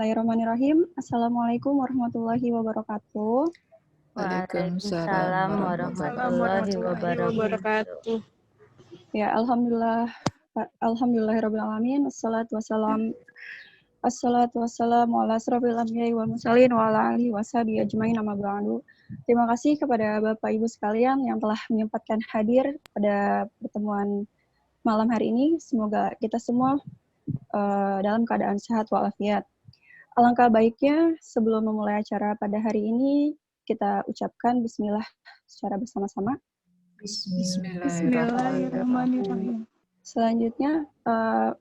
Bismillahirrahmanirrahim. Assalamualaikum warahmatullahi wabarakatuh. Waalaikumsalam warahmatullahi wabarakatuh. Ya, alhamdulillahirabbil alamin. Assalatu wassalamu ala asrofil anbiya'i wal mursalin wa ala alihi washabihi ajmain amma ba'du. Terima kasih kepada Bapak Ibu sekalian yang telah menyempatkan hadir pada pertemuan malam hari ini. Semoga kita semua dalam keadaan sehat walafiat. Alangkah baiknya sebelum memulai acara pada hari ini, kita ucapkan bismillah secara bersama-sama. Bismillahirrahmanirrahim. Selanjutnya,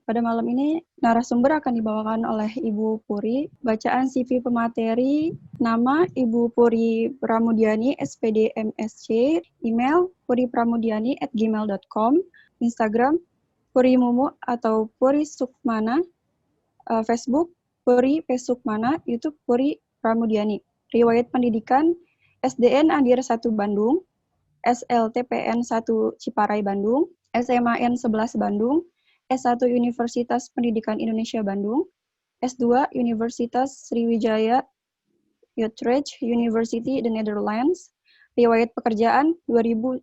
pada malam ini narasumber akan dibawakan oleh Ibu Puri. Bacaan CV pemateri, nama Ibu Puri Pramudiani, SPD MSc, email puripramudiani@gmail.com, Instagram Puri Mumu atau Puri Sukmana, Facebook Puri Pesukmana, YouTube Puri Pramudiani. Riwayat pendidikan SDN Andir 1 Bandung, SLTPN 1 Ciparai Bandung, SMAN 11 Bandung, S1 Universitas Pendidikan Indonesia Bandung, S2 Universitas Sriwijaya Utrecht University The Netherlands. Riwayat pekerjaan 2007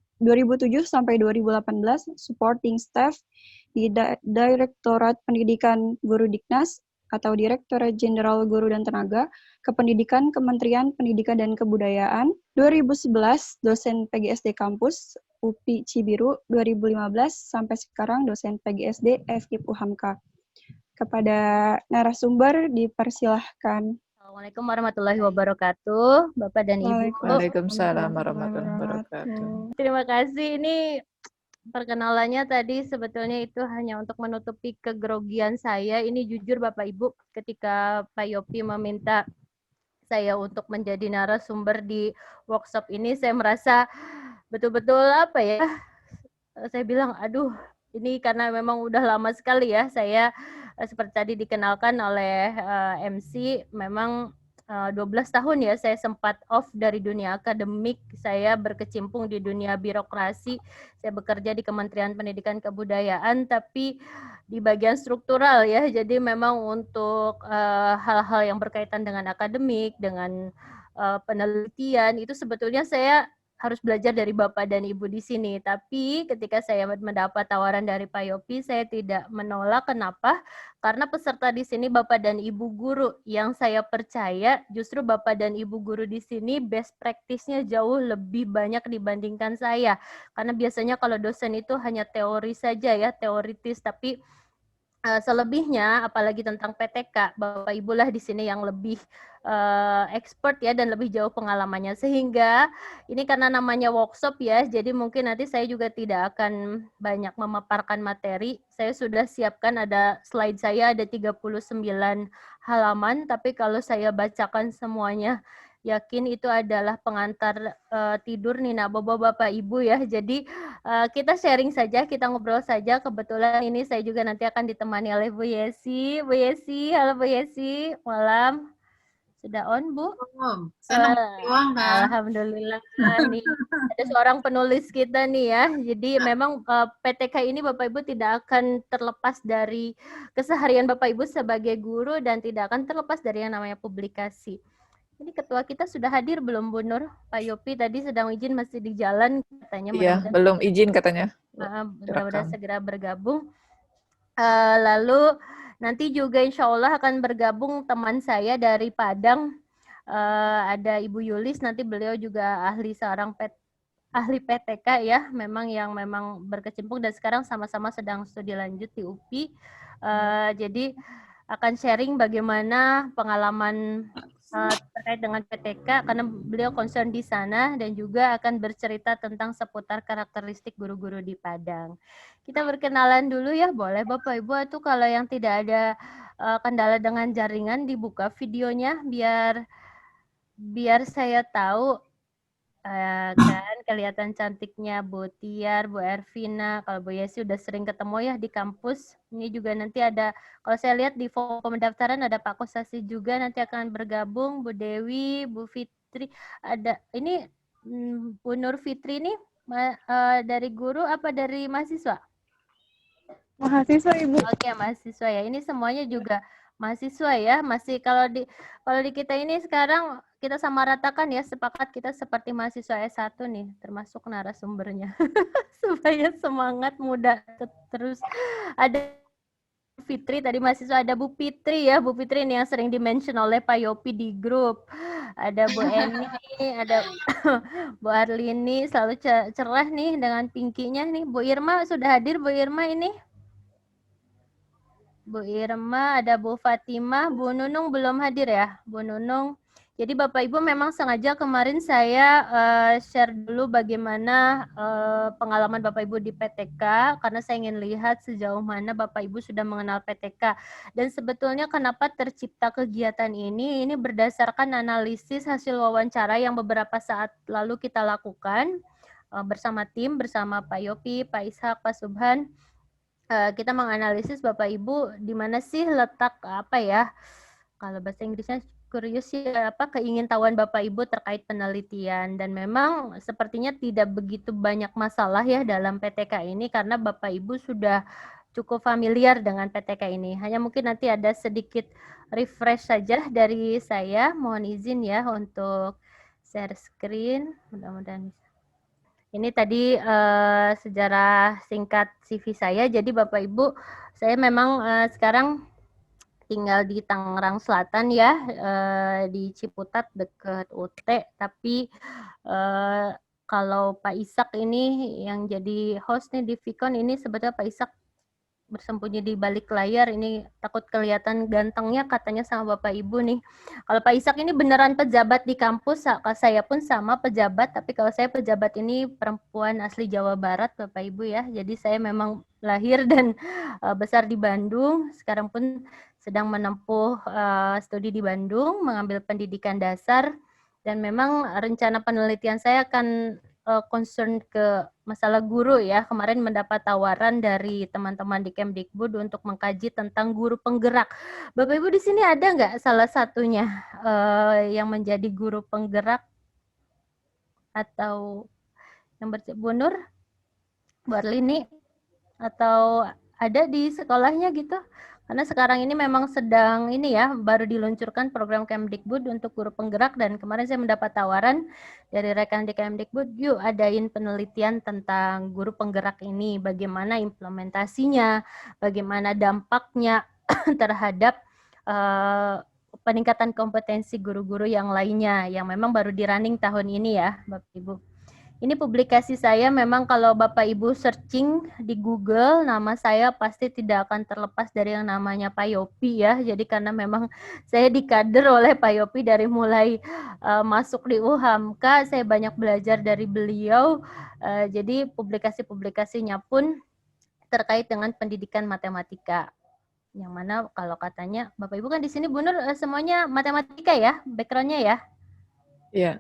sampai 2018 supporting staff di Direktorat Pendidikan Guru Diknas atau Direktorat Jenderal Guru dan Tenaga Kependidikan Kementerian Pendidikan dan Kebudayaan. 2011 dosen PGSD Kampus UPI Cibiru. 2015 sampai sekarang dosen PGSD FKIP UHAMKA. Kepada narasumber dipersilahkan. Assalamualaikum warahmatullahi wabarakatuh, Bapak dan Ibu. Waalaikumsalam warahmatullahi wabarakatuh. Terima kasih. Ini perkenalannya tadi sebetulnya itu hanya untuk menutupi kegrogian saya. Ini jujur Bapak Ibu, ketika Pak Yopi meminta saya untuk menjadi narasumber di workshop ini, saya merasa betul-betul apa ya, saya bilang aduh, ini karena memang udah lama sekali ya saya seperti tadi dikenalkan oleh MC, memang 12 tahun ya saya sempat off dari dunia akademik, saya berkecimpung di dunia birokrasi, saya bekerja di Kementerian Pendidikan Kebudayaan, tapi di bagian struktural ya, jadi memang untuk hal-hal yang berkaitan dengan akademik, dengan penelitian, itu sebetulnya saya harus belajar dari Bapak dan Ibu di sini. Tapi ketika saya mendapat tawaran dari Pak Yopi, saya tidak menolak. Kenapa? Karena peserta di sini Bapak dan Ibu guru yang saya percaya justru Bapak dan Ibu guru di sini best practice-nya jauh lebih banyak dibandingkan saya. Karena biasanya kalau dosen itu hanya teori saja ya, teoritis, tapi selebihnya apalagi tentang PTK, Bapak Ibu lah di sini yang lebih expert ya dan lebih jauh pengalamannya, sehingga ini karena namanya workshop ya, jadi mungkin nanti saya juga tidak akan banyak memaparkan materi. Saya sudah siapkan, ada slide saya ada 39 halaman, tapi kalau saya bacakan semuanya yakin itu adalah pengantar tidur Nina Bobo Bapak Ibu ya. Jadi kita sharing saja, kita ngobrol saja. Kebetulan ini saya juga nanti akan ditemani oleh Bu Yesi. Bu Yesi, halo Bu Yesi, malam. Sudah on, Bu? Alhamdulillah nih. Ada seorang penulis kita nih ya. Jadi memang PTK ini Bapak Ibu tidak akan terlepas dari keseharian Bapak Ibu sebagai guru dan tidak akan terlepas dari yang namanya publikasi. Ini ketua kita sudah hadir belum Bu Nur? Pak Yopi tadi sedang izin masih di jalan katanya. Iya, belum izin katanya. Mudah-mudahan segera bergabung. Lalu nanti juga insya Allah akan bergabung teman saya dari Padang. Ada Ibu Yulis, nanti beliau juga ahli PTK ya, memang berkecimpung dan sekarang sama-sama sedang studi lanjut di UPI. Jadi akan sharing bagaimana pengalaman terkait dengan PTK karena beliau concern di sana dan juga akan bercerita tentang seputar karakteristik guru-guru di Padang. Kita berkenalan dulu ya, boleh Bapak Ibu, atau kalau yang tidak ada kendala dengan jaringan dibuka videonya biar saya tahu. Kan kelihatan cantiknya Bu Tiar, Bu Ervina, kalau Bu Yesi udah sering ketemu ya di kampus. Ini juga nanti ada, kalau saya lihat di form pendaftaran ada Pak Kosasi juga nanti akan bergabung, Bu Dewi, Bu Fitri, ada ini Bu Nur Fitri nih dari guru apa dari mahasiswa? Mahasiswa Ibu. Oke, mahasiswa ya. Ini semuanya juga mahasiswa ya, masih kalau di kita ini sekarang kita sama ratakan ya, sepakat kita seperti mahasiswa S1 nih, termasuk narasumbernya. Supaya semangat muda terus. Ada Fitri, tadi mahasiswa ada Bu Fitri ya, Bu Fitri ini yang sering di-mention oleh Pak Yopi di grup. Ada Bu Eni, ada Bu Arlini, selalu cerah nih dengan pinkinya nih. Bu Irma sudah hadir, Bu Irma ini. Bu Irma, ada Bu Fatimah, Bu Nunung belum hadir ya, Bu Nunung. Jadi Bapak Ibu memang sengaja kemarin saya share dulu bagaimana pengalaman Bapak Ibu di PTK, karena saya ingin lihat sejauh mana Bapak Ibu sudah mengenal PTK. Dan sebetulnya kenapa tercipta kegiatan ini berdasarkan analisis hasil wawancara yang beberapa saat lalu kita lakukan bersama tim, bersama Pak Yopi, Pak Ishak, Pak Subhan. Kita menganalisis Bapak Ibu di mana sih letak apa ya, kalau bahasa Inggrisnya curious ya, keingintahuan Bapak Ibu terkait penelitian. Dan memang sepertinya tidak begitu banyak masalah ya dalam PTK ini karena Bapak Ibu sudah cukup familiar dengan PTK ini. Hanya mungkin nanti ada sedikit refresh saja dari saya. Mohon izin ya untuk share screen, mudah-mudahan bisa. Ini tadi sejarah singkat CV saya. Jadi Bapak Ibu, saya memang sekarang tinggal di Tangerang Selatan ya, di Ciputat dekat UT. Tapi kalau Pak Ishak ini yang jadi host nih di Vicon ini, sebetulnya Pak Ishak bersembunyi di balik layar, ini takut kelihatan gantengnya katanya sama Bapak Ibu nih. Kalau Pak Ishak ini beneran pejabat di kampus, saya pun sama pejabat, tapi kalau saya pejabat ini perempuan asli Jawa Barat Bapak Ibu ya. Jadi saya memang lahir dan besar di Bandung, sekarang pun sedang menempuh studi di Bandung, mengambil pendidikan dasar, dan memang rencana penelitian saya akan concern ke masalah guru ya. Kemarin mendapat tawaran dari teman-teman di Kemdikbud untuk mengkaji tentang guru penggerak. Bapak Ibu di sini ada nggak salah satunya yang menjadi guru penggerak atau yang Bu Nur, Bu Arlini, atau ada di sekolahnya gitu? Karena sekarang ini memang sedang ini ya, baru diluncurkan program Kemdikbud untuk guru penggerak, dan kemarin saya mendapat tawaran dari rekan di Kemdikbud, yuk adain penelitian tentang guru penggerak ini, bagaimana implementasinya, bagaimana dampaknya terhadap peningkatan kompetensi guru-guru yang lainnya, yang memang baru di running tahun ini ya, Bapak Ibu. Ini publikasi saya, memang kalau Bapak Ibu searching di Google, nama saya pasti tidak akan terlepas dari yang namanya Pak Yopi ya. Jadi karena memang saya dikader oleh Pak Yopi dari mulai masuk di UHAMKA, saya banyak belajar dari beliau. Jadi publikasi-publikasinya pun terkait dengan pendidikan matematika. Yang mana kalau katanya, Bapak Ibu kan di sini Bu Nur semuanya matematika ya, background-nya ya? Iya.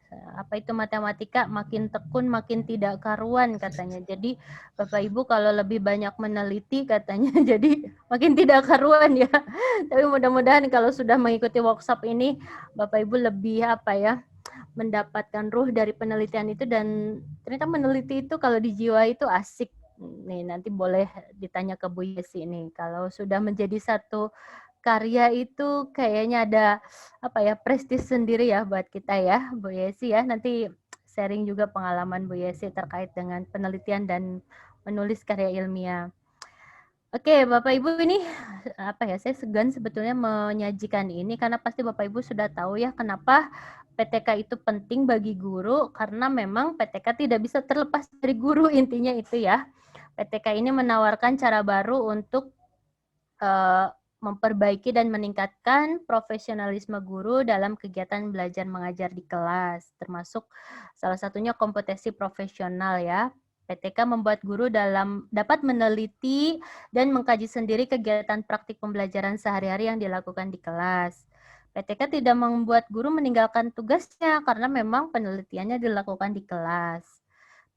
Apa itu matematika, makin tekun makin tidak karuan katanya. Jadi Bapak Ibu kalau lebih banyak meneliti katanya jadi makin tidak karuan ya. Tapi mudah-mudahan kalau sudah mengikuti workshop ini Bapak Ibu lebih mendapatkan ruh dari penelitian itu, dan ternyata meneliti itu kalau di jiwa itu asik. Nih nanti boleh ditanya ke Bu Yesi nih, kalau sudah menjadi satu karya itu kayaknya ada prestis sendiri ya buat kita ya, Bu Yesi ya. Nanti sharing juga pengalaman Bu Yesi terkait dengan penelitian dan menulis karya ilmiah. Oke, Bapak Ibu, ini saya segan sebetulnya menyajikan ini karena pasti Bapak Ibu sudah tahu ya kenapa PTK itu penting bagi guru, karena memang PTK tidak bisa terlepas dari guru, intinya itu ya. PTK ini menawarkan cara baru untuk memperbaiki dan meningkatkan profesionalisme guru dalam kegiatan belajar mengajar di kelas, termasuk salah satunya kompetensi profesional ya. PTK membuat guru dapat meneliti dan mengkaji sendiri kegiatan praktik pembelajaran sehari-hari yang dilakukan di kelas. PTK tidak membuat guru meninggalkan tugasnya karena memang penelitiannya dilakukan di kelas.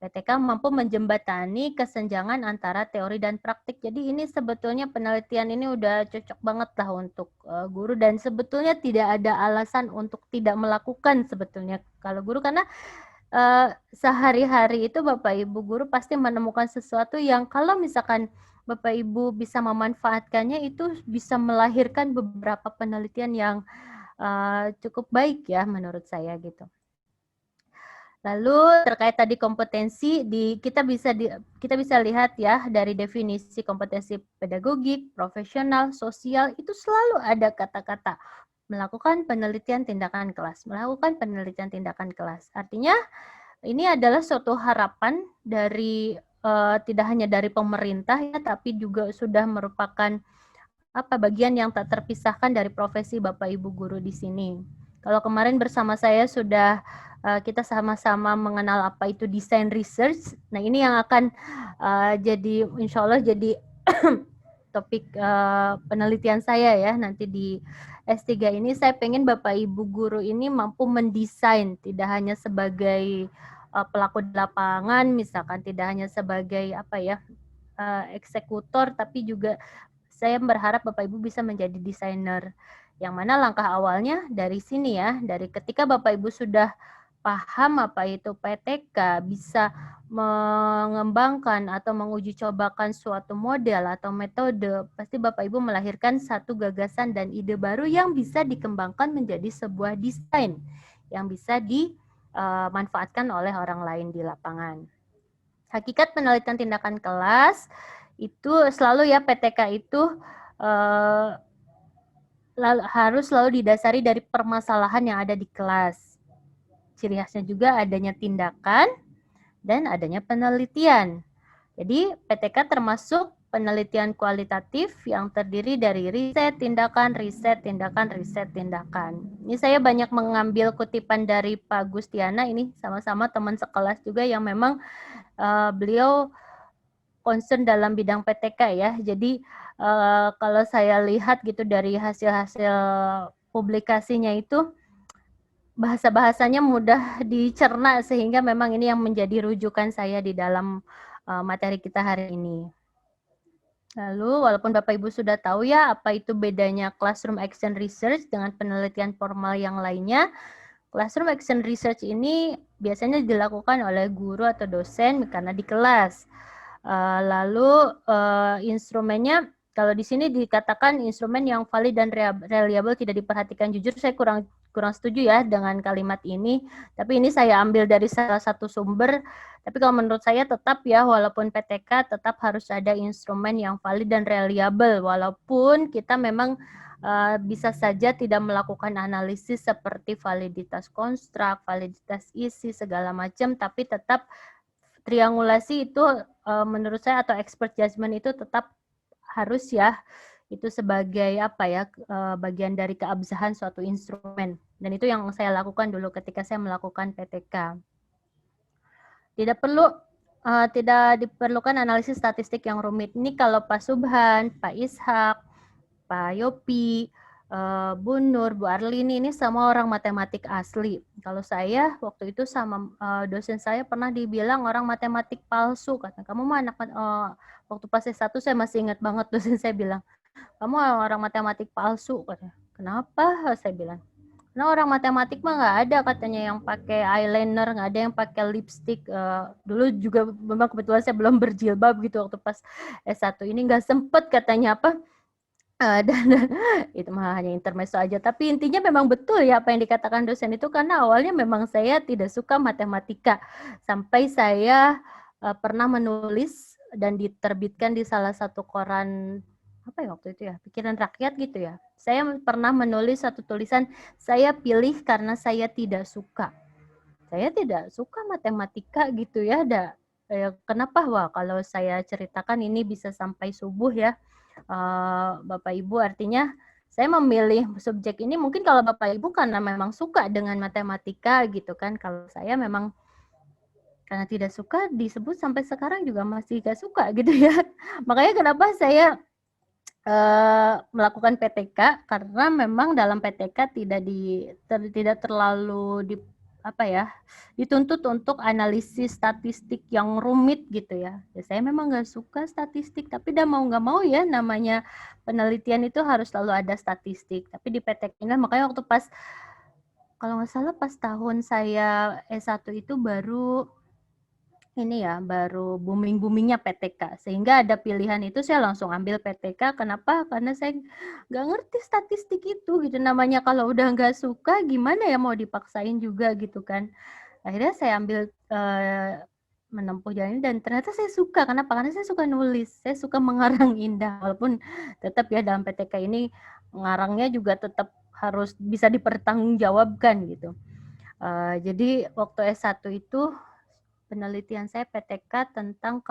PTK mampu menjembatani kesenjangan antara teori dan praktik. Jadi ini sebetulnya penelitian ini udah cocok banget lah untuk guru, dan sebetulnya tidak ada alasan untuk tidak melakukan sebetulnya kalau guru, karena sehari-hari itu Bapak Ibu guru pasti menemukan sesuatu yang kalau misalkan Bapak Ibu bisa memanfaatkannya, itu bisa melahirkan beberapa penelitian yang cukup baik ya menurut saya gitu. Lalu terkait tadi kompetensi, kita bisa lihat ya dari definisi kompetensi pedagogik, profesional, sosial, itu selalu ada kata-kata melakukan penelitian tindakan kelas, melakukan penelitian tindakan kelas. Artinya ini adalah suatu harapan dari tidak hanya dari pemerintah ya, tapi juga sudah merupakan bagian yang tak terpisahkan dari profesi Bapak Ibu guru di sini. Kalau kemarin bersama saya sudah kita sama-sama mengenal apa itu desain research. Nah, ini yang akan jadi insya Allah jadi topik penelitian saya ya nanti di S3 ini. Saya pengen Bapak Ibu guru ini mampu mendesain, tidak hanya sebagai pelaku di lapangan, misalkan tidak hanya sebagai eksekutor, tapi juga saya berharap Bapak Ibu bisa menjadi desainer. Yang mana langkah awalnya dari sini ya, dari ketika Bapak Ibu sudah paham apa itu PTK, bisa mengembangkan atau menguji cobakan suatu model atau metode, pasti Bapak Ibu melahirkan satu gagasan dan ide baru yang bisa dikembangkan menjadi sebuah desain yang bisa dimanfaatkan oleh orang lain di lapangan. Hakikat penelitian tindakan kelas itu selalu ya, PTK itu harus selalu didasari dari permasalahan yang ada di kelas. Ciri khasnya juga adanya tindakan dan adanya penelitian. Jadi PTK termasuk penelitian kualitatif yang terdiri dari riset, tindakan, riset, tindakan, riset, tindakan. Ini saya banyak mengambil kutipan dari Pak Gustiana, ini sama-sama teman sekelas juga yang memang beliau concern dalam bidang PTK ya. Jadi kalau saya lihat gitu dari hasil-hasil publikasinya itu, bahasa-bahasanya mudah dicerna sehingga memang ini yang menjadi rujukan saya di dalam materi kita hari ini. Lalu walaupun Bapak Ibu sudah tahu ya apa itu bedanya classroom action research dengan penelitian formal yang lainnya, classroom action research ini biasanya dilakukan oleh guru atau dosen karena di kelas. Lalu instrumennya, kalau di sini dikatakan instrumen yang valid dan reliable tidak diperhatikan. Jujur saya kurang setuju ya dengan kalimat ini, tapi ini saya ambil dari salah satu sumber. Tapi kalau menurut saya tetap ya, walaupun PTK tetap harus ada instrumen yang valid dan reliable, walaupun kita memang bisa saja tidak melakukan analisis seperti validitas konstruk, validitas isi, segala macam, tapi tetap triangulasi itu menurut saya atau expert judgment itu tetap harus ya, itu sebagai bagian dari keabsahan suatu instrumen. Dan itu yang saya lakukan dulu ketika saya melakukan PTK. Tidak diperlukan analisis statistik yang rumit. Ini kalau Pak Subhan, Pak Ishak, Pak Yopi, Bu Nur, Bu Arlini, ini semua orang matematik asli. Kalau saya waktu itu sama dosen saya pernah dibilang orang matematik palsu. Kata, kamu mah anak waktu pas S1 saya masih ingat banget dosen saya bilang, kamu orang matematik palsu. Kata, kenapa? Saya bilang, nah orang matematik mah nggak ada katanya yang pakai eyeliner, nggak ada yang pakai lipstick. Dulu juga memang kebetulan saya belum berjilbab gitu waktu pas S1 ini, nggak sempet katanya dan itu mah hanya intermezzo aja. Tapi intinya memang betul ya apa yang dikatakan dosen itu, karena awalnya memang saya tidak suka matematika. Sampai saya pernah menulis dan diterbitkan di salah satu koran waktu itu ya, Pikiran Rakyat gitu ya. Saya pernah menulis satu tulisan, saya pilih karena saya tidak suka. Saya tidak suka matematika gitu ya. Kenapa? Wah, kalau saya ceritakan ini bisa sampai subuh ya. Bapak Ibu, artinya saya memilih subjek ini mungkin kalau Bapak Ibu karena memang suka dengan matematika gitu kan. Kalau saya memang karena tidak suka, disebut sampai sekarang juga masih gak suka gitu ya. Makanya kenapa saya melakukan PTK, karena memang dalam PTK tidak terlalu dituntut untuk analisis statistik yang rumit gitu ya. Saya memang nggak suka statistik, tapi mau nggak mau ya, namanya penelitian itu harus selalu ada statistik. Tapi di PTK ini makanya waktu pas, kalau nggak salah pas tahun saya S1 itu baru ini ya baru booming-boomingnya PTK, sehingga ada pilihan itu saya langsung ambil PTK. Kenapa? Karena saya nggak ngerti statistik itu gitu. Namanya kalau udah nggak suka gimana ya mau dipaksain juga gitu kan. Akhirnya saya ambil menempuh jalan ini dan ternyata saya suka. Kenapa? Karena saya suka nulis, saya suka mengarang indah. Walaupun tetap ya dalam PTK ini ngarangnya juga tetap harus bisa dipertanggungjawabkan gitu. Jadi waktu S1 itu penelitian saya PTK tentang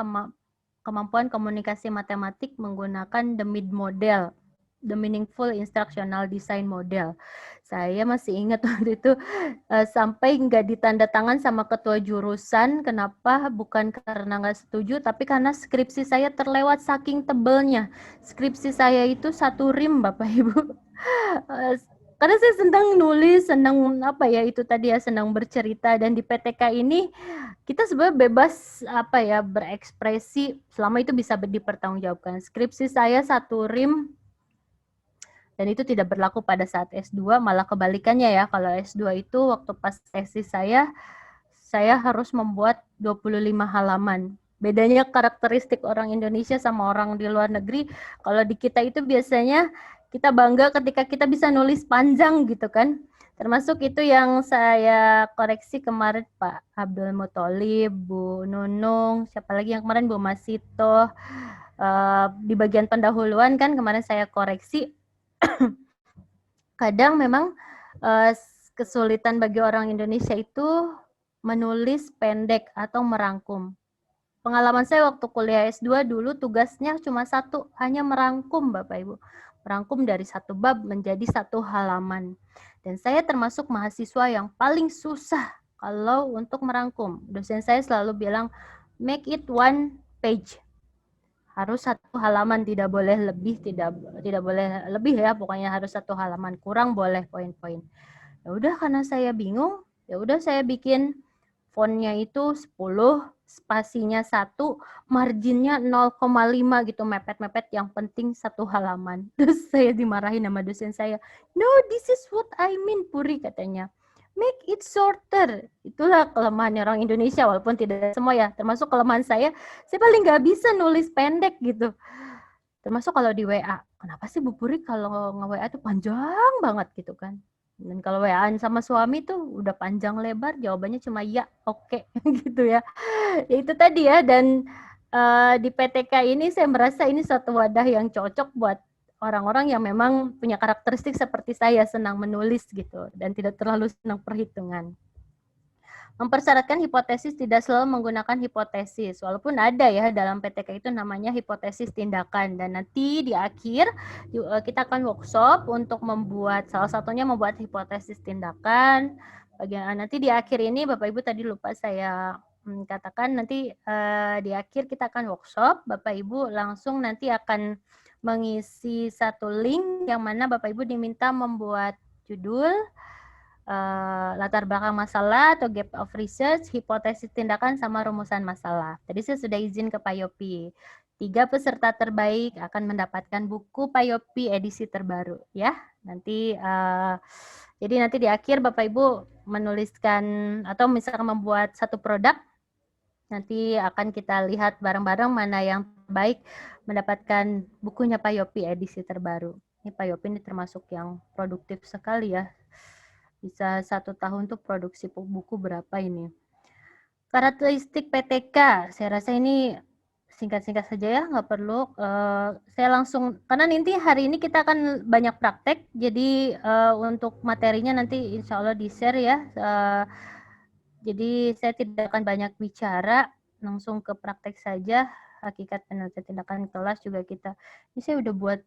kemampuan komunikasi matematik menggunakan the MID model, the Meaningful Instructional Design Model. Saya masih ingat waktu itu sampai nggak ditanda tangan sama ketua jurusan. Kenapa? Bukan karena nggak setuju, tapi karena skripsi saya terlewat saking tebelnya. Skripsi saya itu 1 rim, Bapak Ibu. Karena saya senang nulis, senang apa ya itu tadi ya, senang bercerita, dan di PTK ini kita sebenarnya bebas apa ya berekspresi selama itu bisa dipertanggungjawabkan. Skripsi saya 1 rim dan itu tidak berlaku pada saat S2, malah kebalikannya ya. Kalau S2 itu waktu pas tesis saya harus membuat 25 halaman. Bedanya karakteristik orang Indonesia sama orang di luar negeri, kalau di kita itu biasanya kita bangga ketika kita bisa nulis panjang gitu kan. Termasuk itu yang saya koreksi kemarin Pak Abdul Muthalib, Bu Nunung, siapa lagi yang kemarin Bu Masito. Di bagian pendahuluan kan kemarin saya koreksi. Kadang memang kesulitan bagi orang Indonesia itu menulis pendek atau merangkum. Pengalaman saya waktu kuliah S2 dulu tugasnya cuma 1, hanya merangkum Bapak Ibu. Merangkum dari 1 bab menjadi 1 halaman. Dan saya termasuk mahasiswa yang paling susah kalau untuk merangkum. Dosen saya selalu bilang, make it 1 page. Harus 1 halaman, tidak boleh lebih, tidak boleh lebih ya, pokoknya harus 1 halaman, kurang boleh poin-poin. Ya udah karena saya bingung, ya udah saya bikin fontnya itu 10, spasinya 1, marginnya 0,5 gitu, mepet-mepet, yang penting 1 halaman. Terus saya dimarahin sama dosen saya. No, this is what I mean, Puri, katanya. Make it shorter. Itulah kelemahan orang Indonesia, walaupun tidak semua ya. Termasuk kelemahan saya paling nggak bisa nulis pendek gitu. Termasuk kalau di WA. Kenapa sih Bu Puri kalau nge-WA tuh panjang banget gitu kan. Dan kalau WA-an sama suami tuh udah panjang lebar, jawabannya cuma ya, oke, gitu ya. Ya itu tadi ya, dan di PTK ini saya merasa ini suatu wadah yang cocok buat orang-orang yang memang punya karakteristik seperti saya, senang menulis gitu, dan tidak terlalu senang perhitungan. Mempersyaratkan hipotesis, tidak selalu menggunakan hipotesis, walaupun ada ya dalam PTK itu namanya hipotesis tindakan, dan nanti di akhir kita akan workshop untuk membuat, salah satunya membuat hipotesis tindakan. Nanti di akhir ini Bapak Ibu tadi lupa saya katakan, nanti di akhir kita akan workshop, Bapak Ibu langsung nanti akan mengisi 1 link yang mana Bapak Ibu diminta membuat judul, latar belakang masalah atau gap of research, hipotesis tindakan, sama rumusan masalah. Tadi saya sudah izin ke Pak Yopi. 3 peserta terbaik akan mendapatkan buku Pak Yopi edisi terbaru ya. Nanti jadi nanti di akhir Bapak Ibu menuliskan atau misalkan membuat 1 produk, nanti akan kita lihat bareng-bareng mana yang terbaik mendapatkan bukunya Pak Yopi edisi terbaru. Ini Pak Yopi ini termasuk yang produktif sekali ya. Bisa 1 tahun tuh produksi buku berapa ini. Karakteristik PTK, saya rasa ini singkat-singkat saja ya, nggak perlu. Saya langsung, karena nanti hari ini kita akan banyak praktek, jadi untuk materinya nanti insya Allah di-share ya. Jadi saya tidak akan banyak bicara, langsung ke praktek saja. Hakikat penelitian tindakan kelas juga kita. Ini saya udah buat.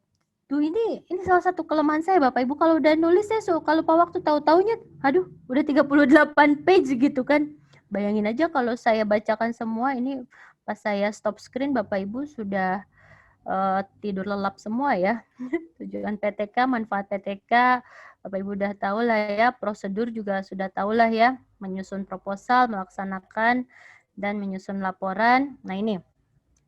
Duh, ini salah satu kelemahan saya Bapak Ibu, kalau udah nulis saya suka lupa waktu, tahu-taunya aduh udah 38 page gitu kan. Bayangin aja kalau saya bacakan semua ini, pas saya stop screen Bapak Ibu sudah tidur lelap semua ya. Tujuan PTK, manfaat PTK, Bapak Ibu udah tahu lah ya, prosedur juga sudah tahu lah ya, menyusun proposal, melaksanakan, dan menyusun laporan. Nah ini,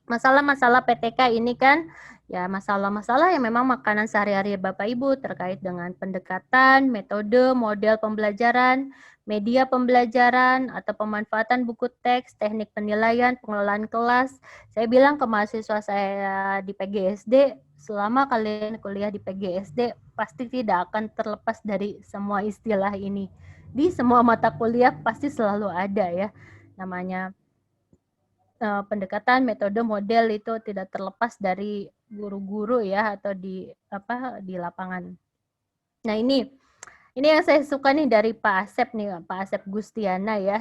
masalah-masalah PTK ini kan, ya masalah-masalah yang memang makanan sehari-hari Bapak Ibu terkait dengan pendekatan, metode, model pembelajaran, media pembelajaran atau pemanfaatan buku teks, teknik penilaian, pengelolaan kelas. Saya bilang ke mahasiswa saya di PGSD, selama kalian kuliah di PGSD, pasti tidak akan terlepas dari semua istilah ini. Di semua mata kuliah pasti selalu ada ya, namanya pendekatan, metode, model itu tidak terlepas dari guru-guru ya atau di lapangan. Nah ini yang saya suka nih dari Pak Asep nih, Pak Asep Gustiana ya.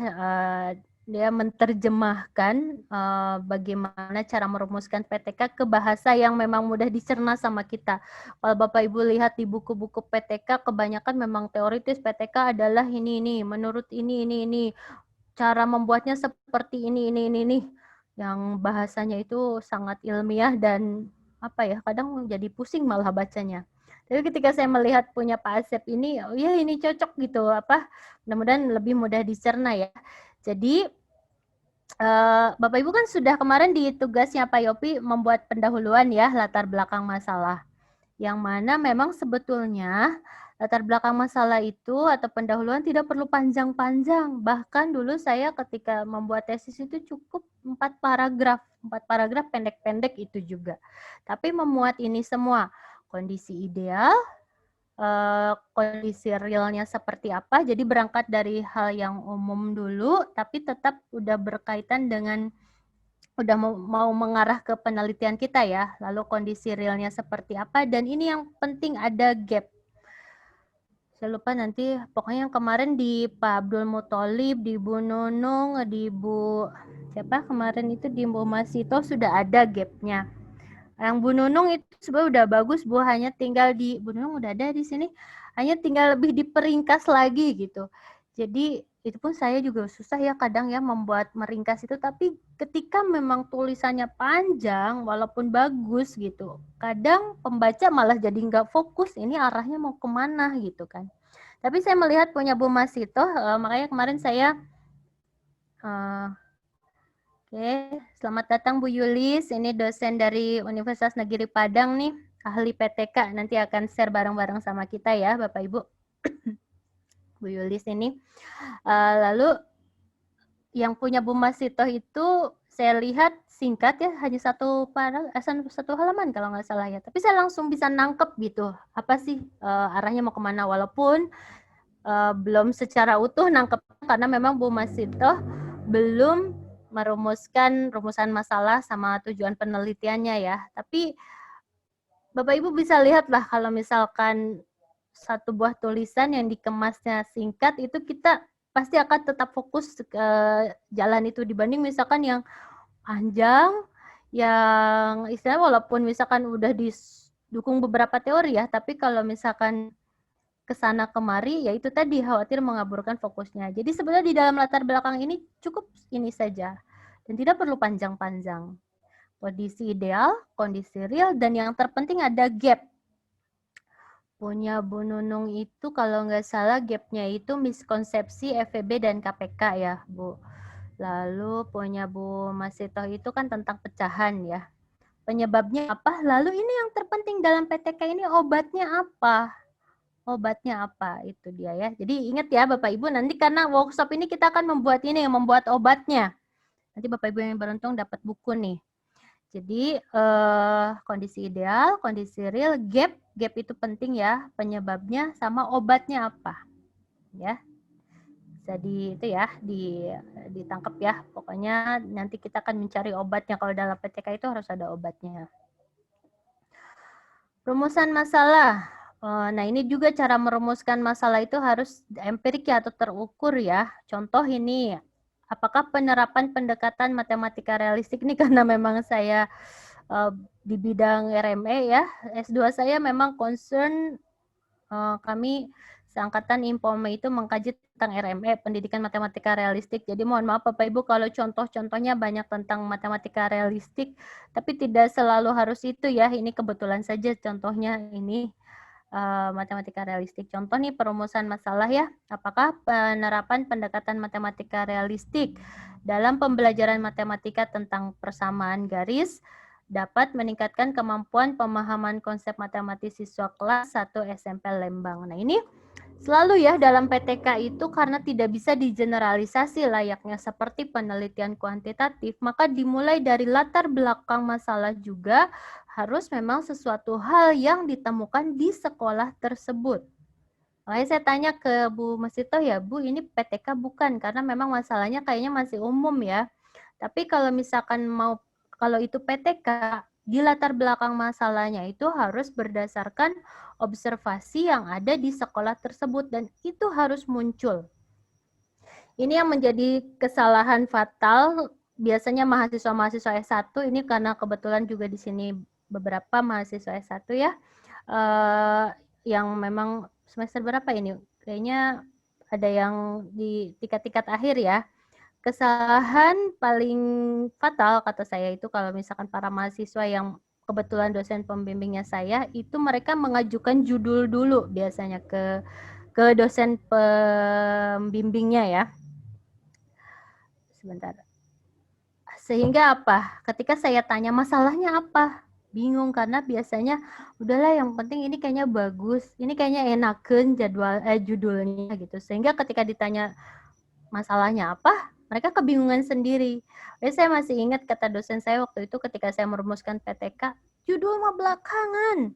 Dia menerjemahkan bagaimana cara merumuskan PTK ke bahasa yang memang mudah dicerna sama kita. Kalau Bapak Ibu lihat di buku-buku PTK, kebanyakan memang teoritis. PTK adalah ini, menurut ini. Cara membuatnya seperti ini. Yang bahasanya itu sangat ilmiah dan kadang jadi pusing malah bacanya. Tapi ketika saya melihat punya Pak Asep ini, oh ya ini cocok gitu, mudah-mudahan lebih mudah dicerna ya. Jadi Bapak Ibu kan sudah kemarin di tugasnya Pak Yopi membuat pendahuluan ya, latar belakang masalah. Yang mana memang sebetulnya latar belakang masalah itu atau pendahuluan tidak perlu panjang-panjang. Bahkan dulu saya ketika membuat tesis itu cukup 4 paragraf pendek-pendek itu juga. Tapi memuat ini semua, kondisi ideal, kondisi realnya seperti apa, jadi berangkat dari hal yang umum dulu, tapi tetap udah berkaitan dengan, udah mau mengarah ke penelitian kita ya, lalu kondisi realnya seperti apa, dan ini yang penting ada gap. Saya lupa nanti, pokoknya yang kemarin di Pak Abdul Muthalib, di Bu Nunung, di Bu, siapa kemarin itu, di Bu Masito sudah ada gapnya. Yang Bu Nunung itu sebenarnya udah bagus, Bu, hanya tinggal di, Bu Nunung udah ada di sini, hanya tinggal lebih diperingkas lagi gitu. Jadi itu pun saya juga susah ya kadang ya membuat meringkas itu, tapi ketika memang tulisannya panjang, walaupun bagus gitu, kadang pembaca malah jadi nggak fokus, ini arahnya mau kemana gitu kan. Tapi saya melihat punya Bu Masito, makanya kemarin saya Oke, selamat datang Bu Yulis. Ini dosen dari Universitas Negeri Padang nih, ahli PTK. Nanti akan share bareng-bareng sama kita ya, Bapak Ibu. Bu Yulis ini. Lalu yang punya Bu Masito itu saya lihat singkat ya, hanya satu halaman kalau nggak salah ya. Tapi saya langsung bisa nangkep gitu, apa sih arahnya mau kemana, walaupun belum secara utuh nangkep karena memang Bu Masito belum merumuskan rumusan masalah sama tujuan penelitiannya ya. Tapi Bapak Ibu bisa lihat lah kalau misalkan satu buah tulisan yang dikemasnya singkat itu kita pasti akan tetap fokus ke jalan itu dibanding misalkan yang panjang, yang istilahnya walaupun misalkan udah didukung beberapa teori ya, tapi kalau misalkan kesana kemari, ya itu tadi khawatir mengaburkan fokusnya. Jadi sebenarnya di dalam latar belakang ini cukup ini saja dan tidak perlu panjang-panjang. Kondisi ideal, kondisi real, dan yang terpenting ada gap. Punya Bu Nunung itu kalau nggak salah gapnya itu miskonsepsi FEB dan KPK ya Bu. Lalu punya Bu Masito itu kan tentang pecahan ya. Penyebabnya apa? Lalu ini yang terpenting dalam PTK ini obatnya apa? Obatnya apa, itu dia ya. Jadi ingat ya Bapak Ibu, nanti karena workshop ini kita akan membuat obatnya. Nanti Bapak Ibu yang beruntung dapat buku nih. Jadi kondisi ideal, kondisi real, gap itu penting ya, penyebabnya sama obatnya apa. Ya. Jadi itu ya ditangkap ya. Pokoknya nanti kita akan mencari obatnya, kalau dalam PTK itu harus ada obatnya. Rumusan masalah. Nah, ini juga cara merumuskan masalah itu harus empirik ya atau terukur ya. Contoh ini, apakah penerapan pendekatan matematika realistik ini karena memang saya di bidang RME ya. S2 saya memang concern kami seangkatan Impome itu mengkaji tentang RME, pendidikan matematika realistik. Jadi mohon maaf Bapak Ibu kalau contoh-contohnya banyak tentang matematika realistik, tapi tidak selalu harus itu ya. Ini kebetulan saja contohnya ini matematika realistik. Contoh nih perumusan masalah ya. Apakah penerapan pendekatan matematika realistik dalam pembelajaran matematika tentang persamaan garis dapat meningkatkan kemampuan pemahaman konsep matematis siswa kelas 1 SMP Lembang. Nah ini Selalu ya dalam PTK itu karena tidak bisa digeneralisasi layaknya seperti penelitian kuantitatif, maka dimulai dari latar belakang masalah juga harus memang sesuatu hal yang ditemukan di sekolah tersebut. Makanya saya tanya ke Bu Masito ya, Bu ini PTK bukan? Karena memang masalahnya kayaknya masih umum ya. Tapi kalau misalkan kalau itu PTK, di latar belakang masalahnya itu harus berdasarkan observasi yang ada di sekolah tersebut dan itu harus muncul. Ini yang menjadi kesalahan fatal biasanya mahasiswa-mahasiswa S1 ini karena kebetulan juga di sini beberapa mahasiswa S1 ya yang memang semester berapa ini? Kayaknya ada yang di tingkat-tingkat akhir ya. Kesalahan paling fatal kata saya itu kalau misalkan para mahasiswa yang kebetulan dosen pembimbingnya saya itu mereka mengajukan judul dulu biasanya ke dosen pembimbingnya ya. Sebentar. Sehingga apa? Ketika saya tanya masalahnya apa? Bingung karena biasanya udahlah yang penting ini kayaknya bagus, ini kayaknya enakeun judulnya gitu. Sehingga ketika ditanya masalahnya apa? Mereka kebingungan sendiri. Jadi saya masih ingat kata dosen saya waktu itu ketika saya merumuskan PTK, judul mah belakangan.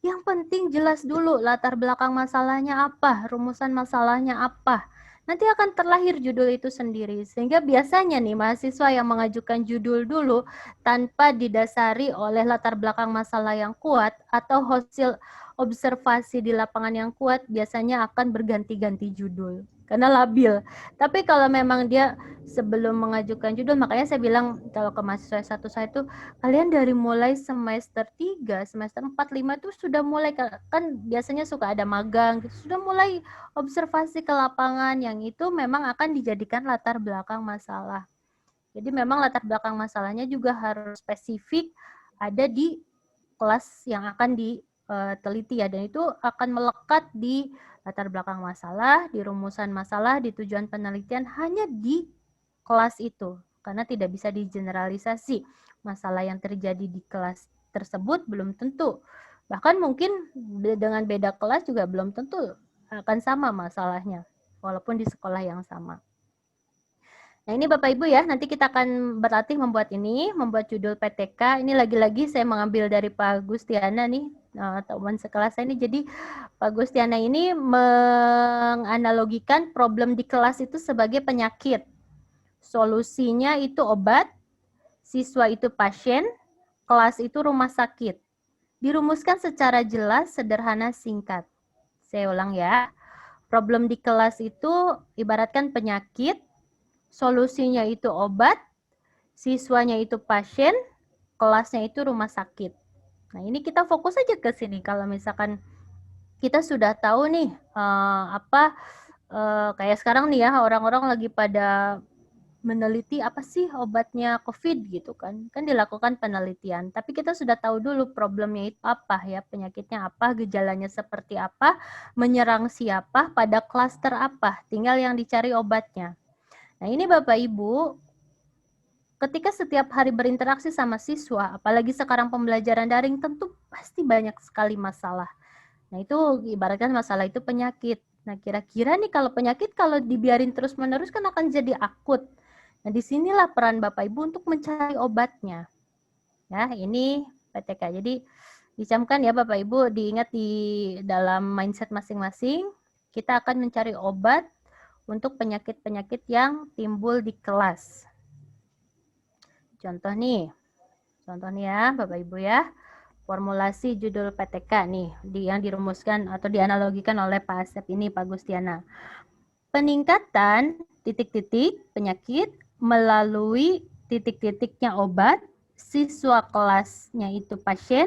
Yang penting jelas dulu latar belakang masalahnya apa, rumusan masalahnya apa. Nanti akan terlahir judul itu sendiri. Sehingga biasanya nih mahasiswa yang mengajukan judul dulu tanpa didasari oleh latar belakang masalah yang kuat atau hasil observasi di lapangan yang kuat biasanya akan berganti-ganti judul. Karena labil. Tapi kalau memang dia sebelum mengajukan judul, makanya saya bilang kalau ke mahasiswa S1 saya itu kalian dari mulai semester 3, semester 4, 5 itu sudah mulai kan biasanya suka ada magang, sudah mulai observasi ke lapangan yang itu memang akan dijadikan latar belakang masalah. Jadi memang latar belakang masalahnya juga harus spesifik ada di kelas yang akan diteliti ya, dan itu akan melekat di latar belakang masalah, di rumusan masalah, di tujuan penelitian hanya di kelas itu karena tidak bisa digeneralisasi. Masalah yang terjadi di kelas tersebut belum tentu. Bahkan mungkin dengan beda kelas juga belum tentu akan sama masalahnya walaupun di sekolah yang sama. Nah ini Bapak Ibu ya, nanti kita akan berlatih membuat judul PTK. Ini lagi-lagi saya mengambil dari Pak Gustiana nih, teman sekelas saya ini. Jadi Pak Gustiana ini menganalogikan problem di kelas itu sebagai penyakit. Solusinya itu obat, siswa itu pasien, kelas itu rumah sakit. Dirumuskan secara jelas, sederhana, singkat. Saya ulang ya. Problem di kelas itu ibaratkan penyakit, solusinya itu obat, siswanya itu pasien, kelasnya itu rumah sakit. Nah, ini kita fokus aja ke sini. Kalau misalkan kita sudah tahu nih kayak sekarang nih ya, orang-orang lagi pada meneliti apa sih obatnya COVID gitu kan. Kan dilakukan penelitian, tapi kita sudah tahu dulu problemnya itu apa ya, penyakitnya apa, gejalanya seperti apa, menyerang siapa, pada klaster apa, tinggal yang dicari obatnya. Nah ini Bapak Ibu, ketika setiap hari berinteraksi sama siswa, apalagi sekarang pembelajaran daring, tentu pasti banyak sekali masalah. Nah itu ibaratkan masalah itu penyakit. Nah kira-kira nih kalau penyakit kalau dibiarin terus-menerus kan akan jadi akut. Nah disinilah peran Bapak Ibu untuk mencari obatnya. Ya ini PTK. Jadi dicamkan ya Bapak Ibu, diingat di dalam mindset masing-masing, kita akan mencari obat untuk penyakit-penyakit yang timbul di kelas. Contoh nih ya Bapak Ibu ya, formulasi judul PTK nih yang dirumuskan atau dianalogikan oleh Pak Asep ini, Pak Gustiana. Peningkatan titik-titik penyakit melalui titik-titiknya obat, siswa kelasnya itu pasien,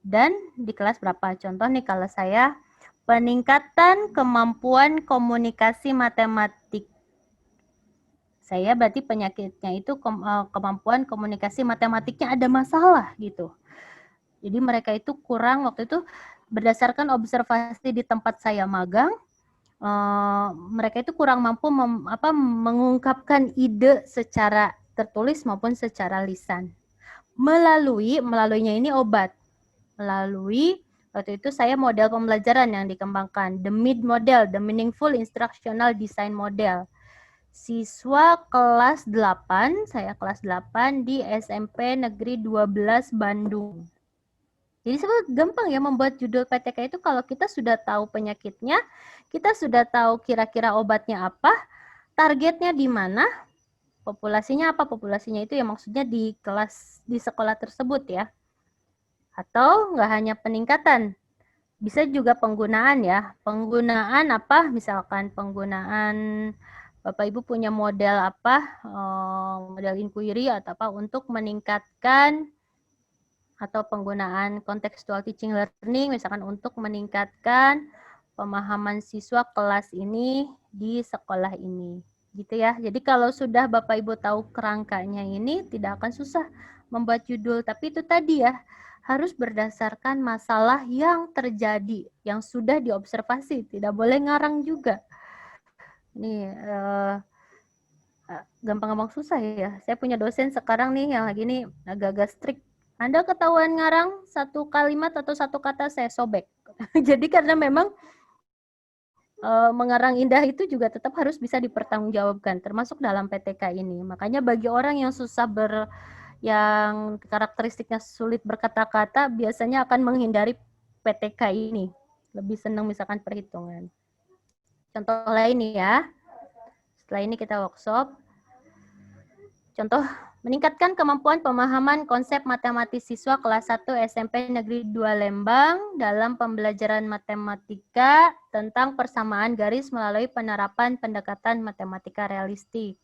dan di kelas berapa? Contoh nih kalau saya, peningkatan kemampuan komunikasi matematik. Saya berarti penyakitnya itu kemampuan komunikasi matematiknya ada masalah gitu. Jadi mereka itu kurang, waktu itu berdasarkan observasi di tempat saya magang, mereka itu kurang mampu mengungkapkan ide secara tertulis maupun secara lisan. Melaluinya ini obat, melalui Waktu itu saya model pembelajaran yang dikembangkan, the MID model, the Meaningful Instructional Design Model. Siswa kelas 8, saya kelas 8 di SMP Negeri 12 Bandung. Jadi sebenarnya gampang ya membuat judul PTK itu kalau kita sudah tahu penyakitnya, kita sudah tahu kira-kira obatnya apa, targetnya di mana, populasinya apa, populasinya itu ya maksudnya di kelas, di sekolah tersebut ya. Atau nggak hanya peningkatan, bisa juga penggunaan ya. Penggunaan apa, misalkan penggunaan Bapak Ibu punya model apa, model inquiry atau apa untuk meningkatkan atau penggunaan contextual teaching learning misalkan untuk meningkatkan pemahaman siswa kelas ini di sekolah ini. Gitu ya. Jadi kalau sudah Bapak Ibu tahu kerangkanya ini tidak akan susah membuat judul, tapi itu tadi ya harus berdasarkan masalah yang terjadi, yang sudah diobservasi, tidak boleh ngarang juga. Nih gampang-gampang susah ya. Saya punya dosen sekarang nih yang lagi nih agak-agak strict. Anda ketahuan ngarang satu kalimat atau satu kata saya sobek. Jadi karena memang mengarang indah itu juga tetap harus bisa dipertanggungjawabkan, termasuk dalam PTK ini. Makanya bagi orang yang susah yang karakteristiknya sulit berkata-kata, biasanya akan menghindari PTK ini. Lebih senang misalkan perhitungan. Contoh lain nih ya. Setelah ini kita workshop. Contoh, meningkatkan kemampuan pemahaman konsep matematis siswa kelas 1 SMP Negeri 2 Lembang dalam pembelajaran matematika tentang persamaan garis melalui penerapan pendekatan matematika realistik.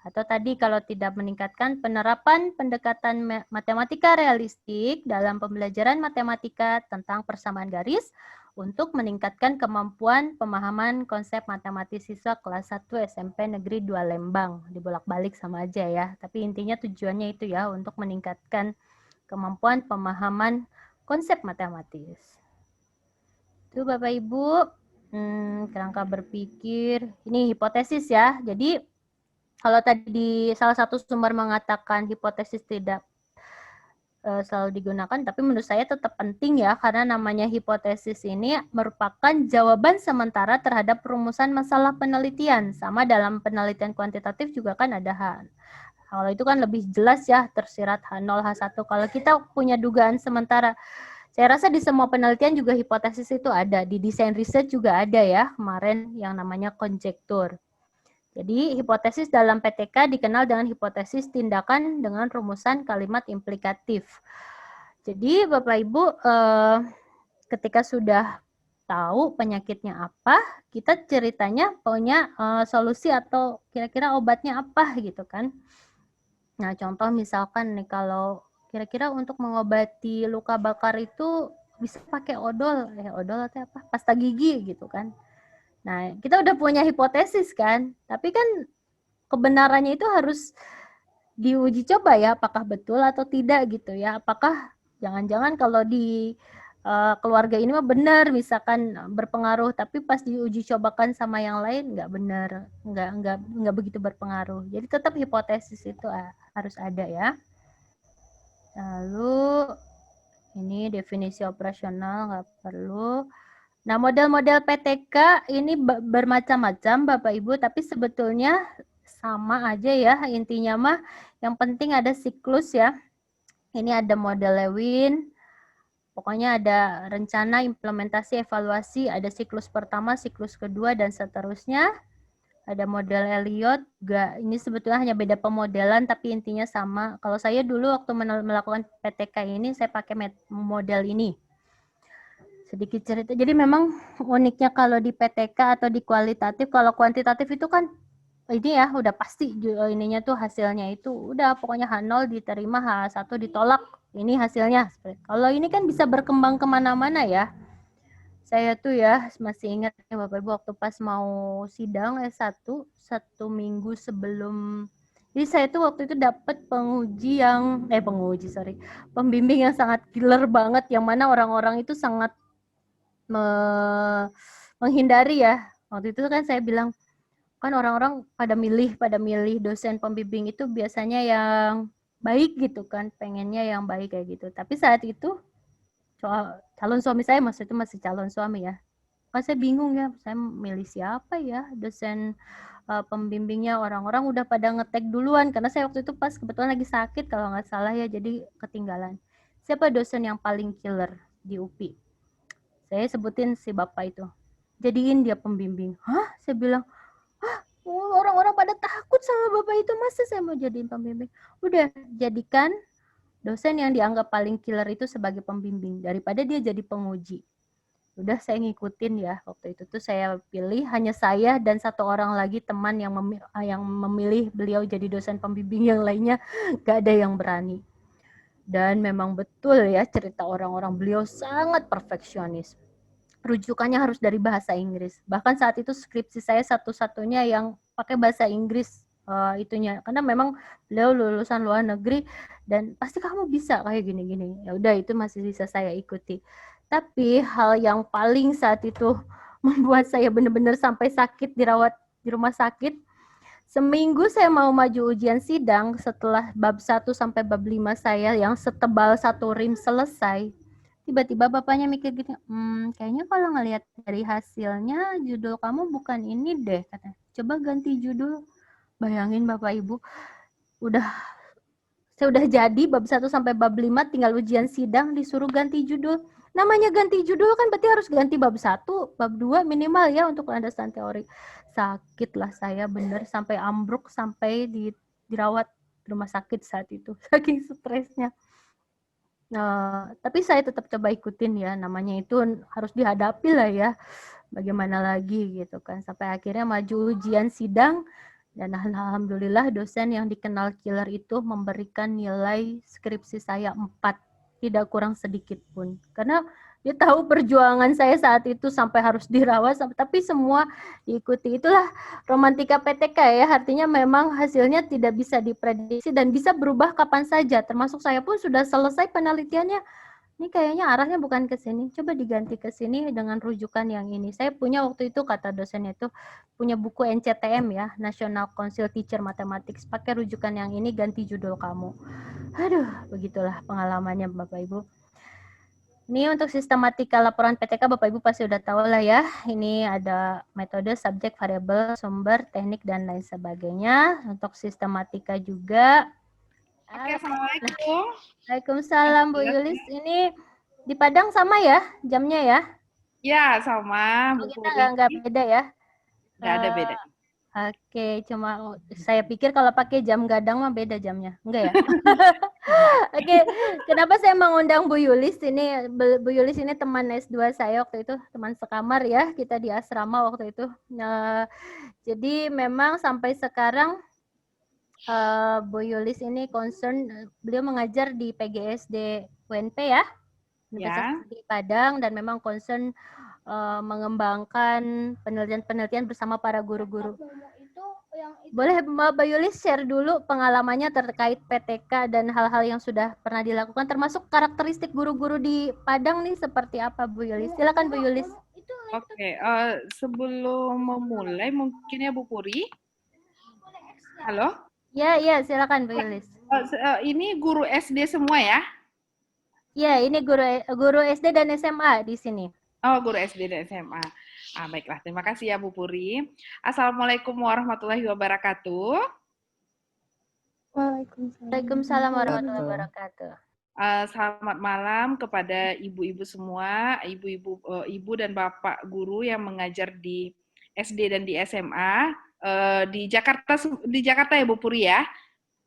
Atau tadi kalau tidak meningkatkan penerapan pendekatan matematika realistik dalam pembelajaran matematika tentang persamaan garis untuk meningkatkan kemampuan pemahaman konsep matematis siswa kelas 1 SMP Negeri 2 Lembang. Dibolak-balik sama aja ya, tapi intinya tujuannya itu ya untuk meningkatkan kemampuan pemahaman konsep matematis. Itu Bapak Ibu, kerangka berpikir, ini hipotesis ya. Jadi kalau tadi salah satu sumber mengatakan hipotesis tidak selalu digunakan, tapi menurut saya tetap penting ya, karena namanya hipotesis ini merupakan jawaban sementara terhadap perumusan masalah penelitian. Sama dalam penelitian kuantitatif juga kan ada kalau itu kan lebih jelas ya, tersirat H0, H1. Kalau kita punya dugaan sementara, saya rasa di semua penelitian juga hipotesis itu ada. Di desain riset juga ada ya, kemarin yang namanya konjektur. Jadi hipotesis dalam PTK dikenal dengan hipotesis tindakan dengan rumusan kalimat implikatif. Jadi Bapak Ibu ketika sudah tahu penyakitnya apa, kita ceritanya punya solusi atau kira-kira obatnya apa gitu kan. Nah contoh misalkan nih kalau kira-kira untuk mengobati luka bakar itu bisa pakai odol, odol atau apa, pasta gigi gitu kan. Nah, kita udah punya hipotesis kan, tapi kan kebenarannya itu harus diuji coba ya, apakah betul atau tidak gitu ya. Apakah jangan-jangan kalau di keluarga ini mah benar, misalkan berpengaruh, tapi pas diuji cobakan sama yang lain nggak benar, nggak begitu berpengaruh. Jadi tetap hipotesis itu harus ada ya. Lalu ini definisi operasional nggak perlu. Nah, model-model PTK ini bermacam-macam Bapak Ibu, tapi sebetulnya sama aja ya, intinya mah yang penting ada siklus ya. Ini ada model Lewin, pokoknya ada rencana, implementasi, evaluasi, ada siklus pertama, siklus kedua, dan seterusnya. Ada model Elliot, juga ini sebetulnya hanya beda pemodelan, tapi intinya sama. Kalau saya dulu waktu melakukan PTK ini, saya pakai model ini. Sedikit cerita. Jadi memang uniknya kalau di PTK atau di kualitatif, kalau kuantitatif itu kan ini ya udah pasti ininya tuh hasilnya itu udah pokoknya H0 diterima, H1 ditolak. Ini hasilnya. Kalau ini kan bisa berkembang kemana-mana ya. Saya tuh ya masih ingat ya Bapak Ibu waktu pas mau sidang S1 1 minggu sebelum. Jadi saya tuh waktu itu dapat pembimbing yang sangat killer banget, yang mana orang-orang itu sangat menghindari ya. Waktu itu kan saya bilang, kan orang-orang pada milih dosen pembimbing itu biasanya yang baik gitu kan, pengennya yang baik kayak gitu. Tapi saat itu soal calon suami saya, maksudnya itu masih calon suami ya. Kan saya bingung ya, saya milih siapa ya dosen pembimbingnya. Orang-orang udah pada ngetek duluan karena saya waktu itu pas kebetulan lagi sakit kalau nggak salah ya, jadi ketinggalan. Siapa dosen yang paling killer di UPI? Saya sebutin si bapak itu. Jadiin dia pembimbing. Hah? Saya bilang, orang-orang pada takut sama bapak itu, masa saya mau jadiin pembimbing? Udah, jadikan dosen yang dianggap paling killer itu sebagai pembimbing daripada dia jadi penguji. Udah, saya ngikutin ya. Waktu itu tuh saya pilih hanya saya dan satu orang lagi teman yang memilih beliau jadi dosen pembimbing, yang lainnya gak ada yang berani. Dan memang betul ya cerita orang-orang, beliau sangat perfeksionis. Rujukannya harus dari bahasa Inggris. Bahkan saat itu skripsi saya satu-satunya yang pakai bahasa Inggris itunya, karena memang beliau lulusan luar negeri dan pasti kamu bisa kayak gini-gini. Ya udah, itu masih bisa saya ikuti. Tapi hal yang paling saat itu membuat saya benar-benar sampai sakit, dirawat di rumah sakit. Seminggu saya mau maju ujian sidang, setelah bab 1 sampai bab 5 saya yang setebal satu rim selesai, tiba-tiba bapaknya mikir gini, kayaknya kalau ngelihat dari hasilnya judul kamu bukan ini deh, katanya. Coba ganti judul. Bayangin Bapak Ibu, saya udah jadi bab 1 sampai bab 5, tinggal ujian sidang disuruh ganti judul. Namanya ganti judul kan berarti harus ganti bab 1, bab 2 minimal ya untuk landasan teori. Sakitlah saya bener, sampai ambruk, sampai dirawat di rumah sakit saat itu, saking stresnya. Tapi saya tetap coba ikutin ya, namanya itu harus dihadapi lah ya, bagaimana lagi gitu kan, sampai akhirnya maju ujian sidang, dan alhamdulillah dosen yang dikenal killer itu memberikan nilai skripsi saya 4, tidak kurang sedikit pun, karena dia tahu perjuangan saya saat itu sampai harus dirawat, tapi semua diikuti. Itulah romantika PTK ya, artinya memang hasilnya tidak bisa diprediksi dan bisa berubah kapan saja, termasuk saya pun sudah selesai penelitiannya, ini kayaknya arahnya bukan ke sini, coba diganti ke sini dengan rujukan yang ini. Saya punya waktu itu, kata dosennya itu, punya buku NCTM ya, National Council Teacher Mathematics, pakai rujukan yang ini, ganti judul kamu. Aduh, begitulah pengalamannya Bapak Ibu. Ini untuk sistematika laporan PTK, Bapak Ibu pasti udah tahu lah ya. Ini ada metode, subjek, variabel, sumber, teknik, dan lain sebagainya. Untuk sistematika juga. Oke, Assalamualaikum. Waalaikumsalam Bu Yulis. Ini di Padang sama ya jamnya ya? Ya, sama Bu Kita Puri. nggak beda ya? Nggak ada beda. Oke, cuma saya pikir kalau pakai jam gadang mah beda jamnya. Enggak ya? Oke, kenapa saya mengundang Bu Yulis ini? Bu Yulis ini teman S2 saya waktu itu, teman sekamar ya, kita di asrama waktu itu. Jadi memang sampai sekarang Bu Yulis ini concern, beliau mengajar di PGSD UNP ya, Universitas di Padang, dan memang concern mengembangkan penelitian-penelitian bersama para guru-guru. Boleh Mbak Yulis share dulu pengalamannya terkait PTK dan hal-hal yang sudah pernah dilakukan, termasuk karakteristik guru-guru di Padang nih seperti apa Bu Yulis? Silakan Bu Yulis. Oke, sebelum memulai mungkin ya Bu Puri. Halo? Ya, silakan Bu Yulis. Ini guru SD semua ya? Ya, ini guru SD dan SMA di sini. Oh, guru SD dan SMA. Baiklah, terima kasih ya Bu Puri. Assalamualaikum warahmatullahi wabarakatuh. Waalaikumsalam warahmatullahi wabarakatuh. Selamat malam kepada ibu-ibu semua, ibu dan bapak guru yang mengajar di SD dan di SMA di Jakarta ya Bu Puri ya.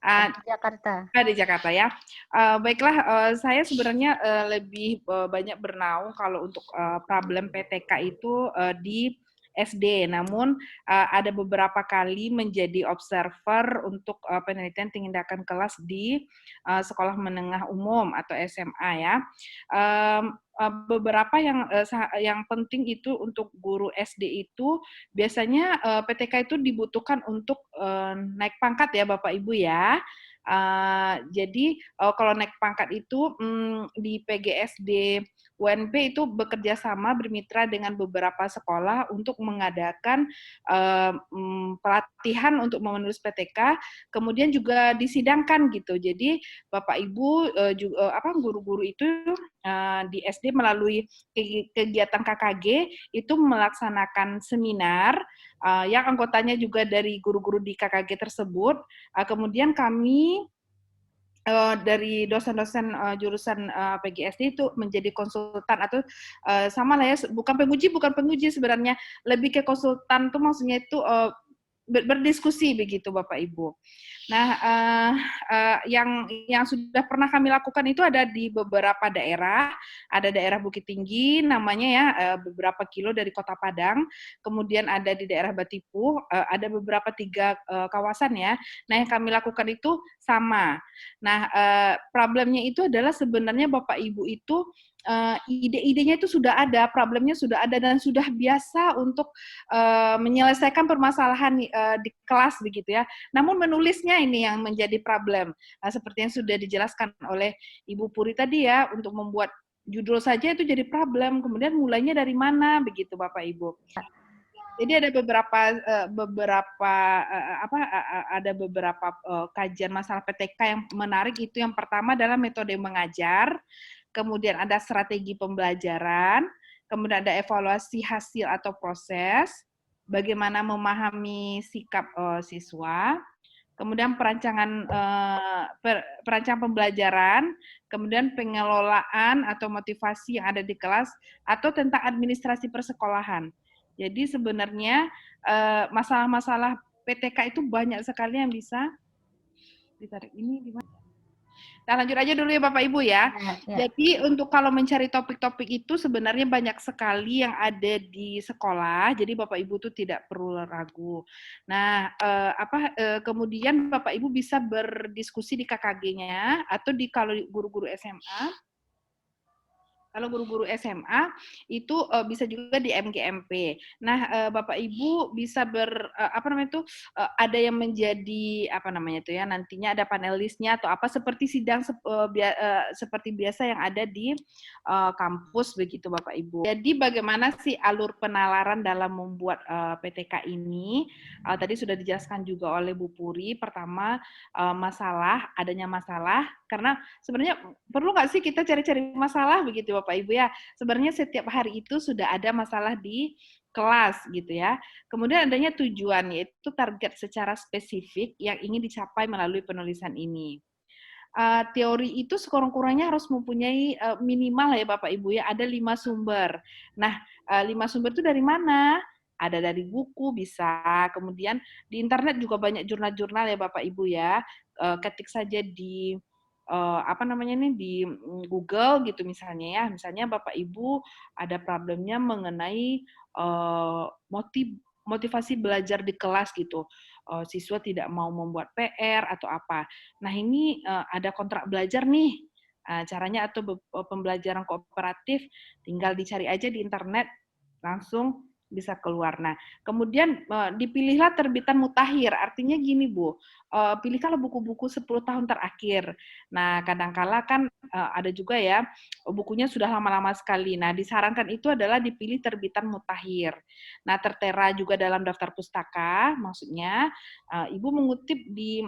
Di Jakarta ya. Baiklah, saya sebenarnya lebih banyak bernaung kalau untuk problem PTK itu di SD, namun ada beberapa kali menjadi observer untuk penelitian tindakan kelas di sekolah menengah umum atau SMA ya. Beberapa yang penting itu untuk guru SD itu biasanya PTK itu dibutuhkan untuk naik pangkat ya Bapak Ibu ya. Jadi kalau naik pangkat itu di PGSD UNP itu bekerja sama bermitra dengan beberapa sekolah untuk mengadakan pelatihan untuk menulis PTK, kemudian juga disidangkan gitu. Jadi Bapak Ibu guru-guru itu di SD melalui kegiatan KKG itu melaksanakan seminar yang anggotanya juga dari guru-guru di KKG tersebut. Kemudian kami dari dosen-dosen jurusan PGSD itu menjadi konsultan atau sama lah ya, bukan penguji sebenarnya, lebih ke konsultan tuh maksudnya itu berdiskusi begitu Bapak Ibu. Nah, yang sudah pernah kami lakukan itu ada di beberapa daerah, ada daerah Bukit Tinggi namanya ya, beberapa kilo dari Kota Padang, kemudian ada di daerah Batipuh, ada beberapa 3 kawasan ya. Nah, yang kami lakukan itu sama. Nah, problemnya itu adalah sebenarnya Bapak Ibu itu ide-idenya itu sudah ada, problemnya sudah ada dan sudah biasa untuk menyelesaikan permasalahan di kelas begitu ya. Namun menulisnya ini yang menjadi problem. Seperti yang sudah dijelaskan oleh Ibu Puri tadi ya, untuk membuat judul saja itu jadi problem. Kemudian mulainya dari mana begitu Bapak Ibu. Jadi ada beberapa kajian masalah PTK yang menarik itu. Yang pertama adalah metode mengajar, kemudian ada strategi pembelajaran, kemudian ada evaluasi hasil atau proses, bagaimana memahami sikap siswa, kemudian perancangan pembelajaran, kemudian pengelolaan atau motivasi yang ada di kelas, atau tentang administrasi persekolahan. Jadi sebenarnya masalah-masalah PTK itu banyak sekali yang bisa ditarik. Ini di mana? Nah, lanjut aja dulu ya Bapak Ibu ya. Jadi untuk kalau mencari topik-topik itu sebenarnya banyak sekali yang ada di sekolah. Jadi Bapak Ibu tuh tidak perlu ragu. Nah, kemudian Bapak Ibu bisa berdiskusi di KKG-nya atau kalau guru-guru SMA. Kalau guru-guru SMA itu bisa juga di MGMP. Nah, Bapak Ibu bisa ada yang menjadi nantinya ada panelisnya atau apa seperti sidang seperti biasa yang ada di kampus begitu Bapak Ibu. Jadi bagaimana sih alur penalaran dalam membuat PTK ini? Tadi sudah dijelaskan juga oleh Bu Puri. Pertama adanya masalah, karena sebenarnya perlu nggak sih kita cari-cari masalah begitu Bapak Ibu ya. Sebenarnya setiap hari itu sudah ada masalah di kelas gitu ya. Kemudian adanya tujuan, yaitu target secara spesifik yang ingin dicapai melalui penulisan ini. Teori itu sekurang-kurangnya harus mempunyai minimal ya Bapak Ibu ya, ada 5 sumber. Nah, 5 sumber itu dari mana? Ada dari buku bisa, kemudian di internet juga banyak jurnal-jurnal ya Bapak Ibu ya. Ketik saja di di Google gitu misalnya ya. Misalnya Bapak Ibu ada problemnya mengenai motivasi belajar di kelas gitu. Siswa tidak mau membuat PR atau apa. Nah, ini ada kontrak belajar nih. Caranya atau pembelajaran kooperatif tinggal dicari aja di internet langsung bisa keluar. Nah, kemudian dipilihlah terbitan mutakhir. Artinya gini, Bu. Pilihlah buku-buku 10 tahun terakhir. Nah, kadangkala kan ada juga ya, bukunya sudah lama-lama sekali. Nah, disarankan itu adalah dipilih terbitan mutakhir. Nah, tertera juga dalam daftar pustaka, maksudnya Ibu mengutip di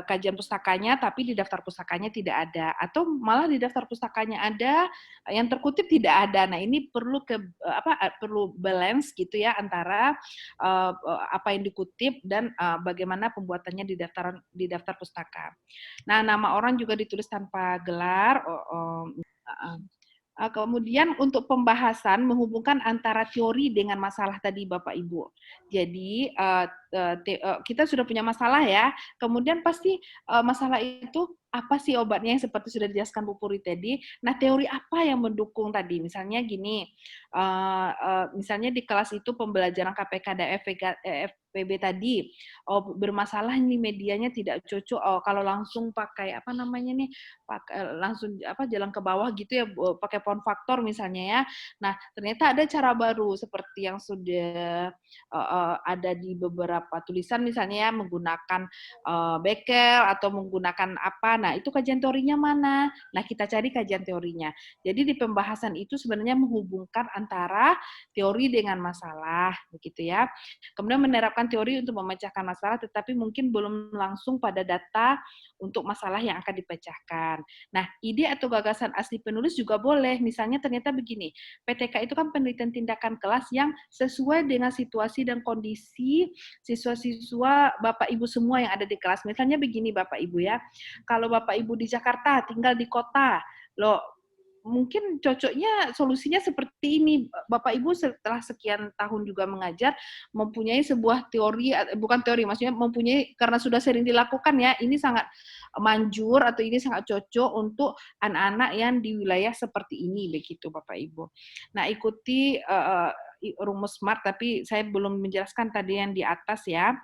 kajian pustakanya, tapi di daftar pustakanya tidak ada, atau malah di daftar pustakanya ada, yang terkutip tidak ada. Nah, ini perlu perlu balance gitu ya antara apa yang dikutip dan bagaimana pembuatannya di daftar pustaka. Nah, nama orang juga ditulis tanpa gelar. Kemudian untuk pembahasan menghubungkan antara teori dengan masalah tadi Bapak Ibu. Jadi kita sudah punya masalah ya, kemudian pasti masalah itu apa sih obatnya yang seperti sudah dijelaskan Bu Puri tadi. Nah, teori apa yang mendukung tadi? Misalnya gini, misalnya di kelas itu pembelajaran KPK dan FPB tadi, bermasalah ini medianya tidak cocok. Kalau langsung pakai langsung jalan ke bawah gitu ya, pakai form faktor misalnya ya. Nah, ternyata ada cara baru seperti yang sudah ada di beberapa beberapa tulisan misalnya ya, menggunakan bekel atau menggunakan apa. Nah, itu kajian teorinya mana? Nah, kita cari kajian teorinya. Jadi di pembahasan itu sebenarnya menghubungkan antara teori dengan masalah, begitu ya. Kemudian menerapkan teori untuk memecahkan masalah, tetapi mungkin belum langsung pada data untuk masalah yang akan dipecahkan. Nah, ide atau gagasan asli penulis juga boleh. Misalnya ternyata begini, PTK itu kan penelitian tindakan kelas yang sesuai dengan situasi dan kondisi siswa-siswa Bapak Ibu semua yang ada di kelas. Misalnya begini Bapak Ibu ya, kalau Bapak Ibu di Jakarta, tinggal di kota, loh mungkin cocoknya solusinya seperti ini. Bapak Ibu setelah sekian tahun juga mengajar, mempunyai sebuah teori, bukan teori, maksudnya mempunyai, karena sudah sering dilakukan ya, ini sangat manjur atau ini sangat cocok untuk anak-anak yang di wilayah seperti ini, begitu Bapak Ibu. Nah, ikuti rumus SMART, tapi saya belum menjelaskan tadi yang di atas ya.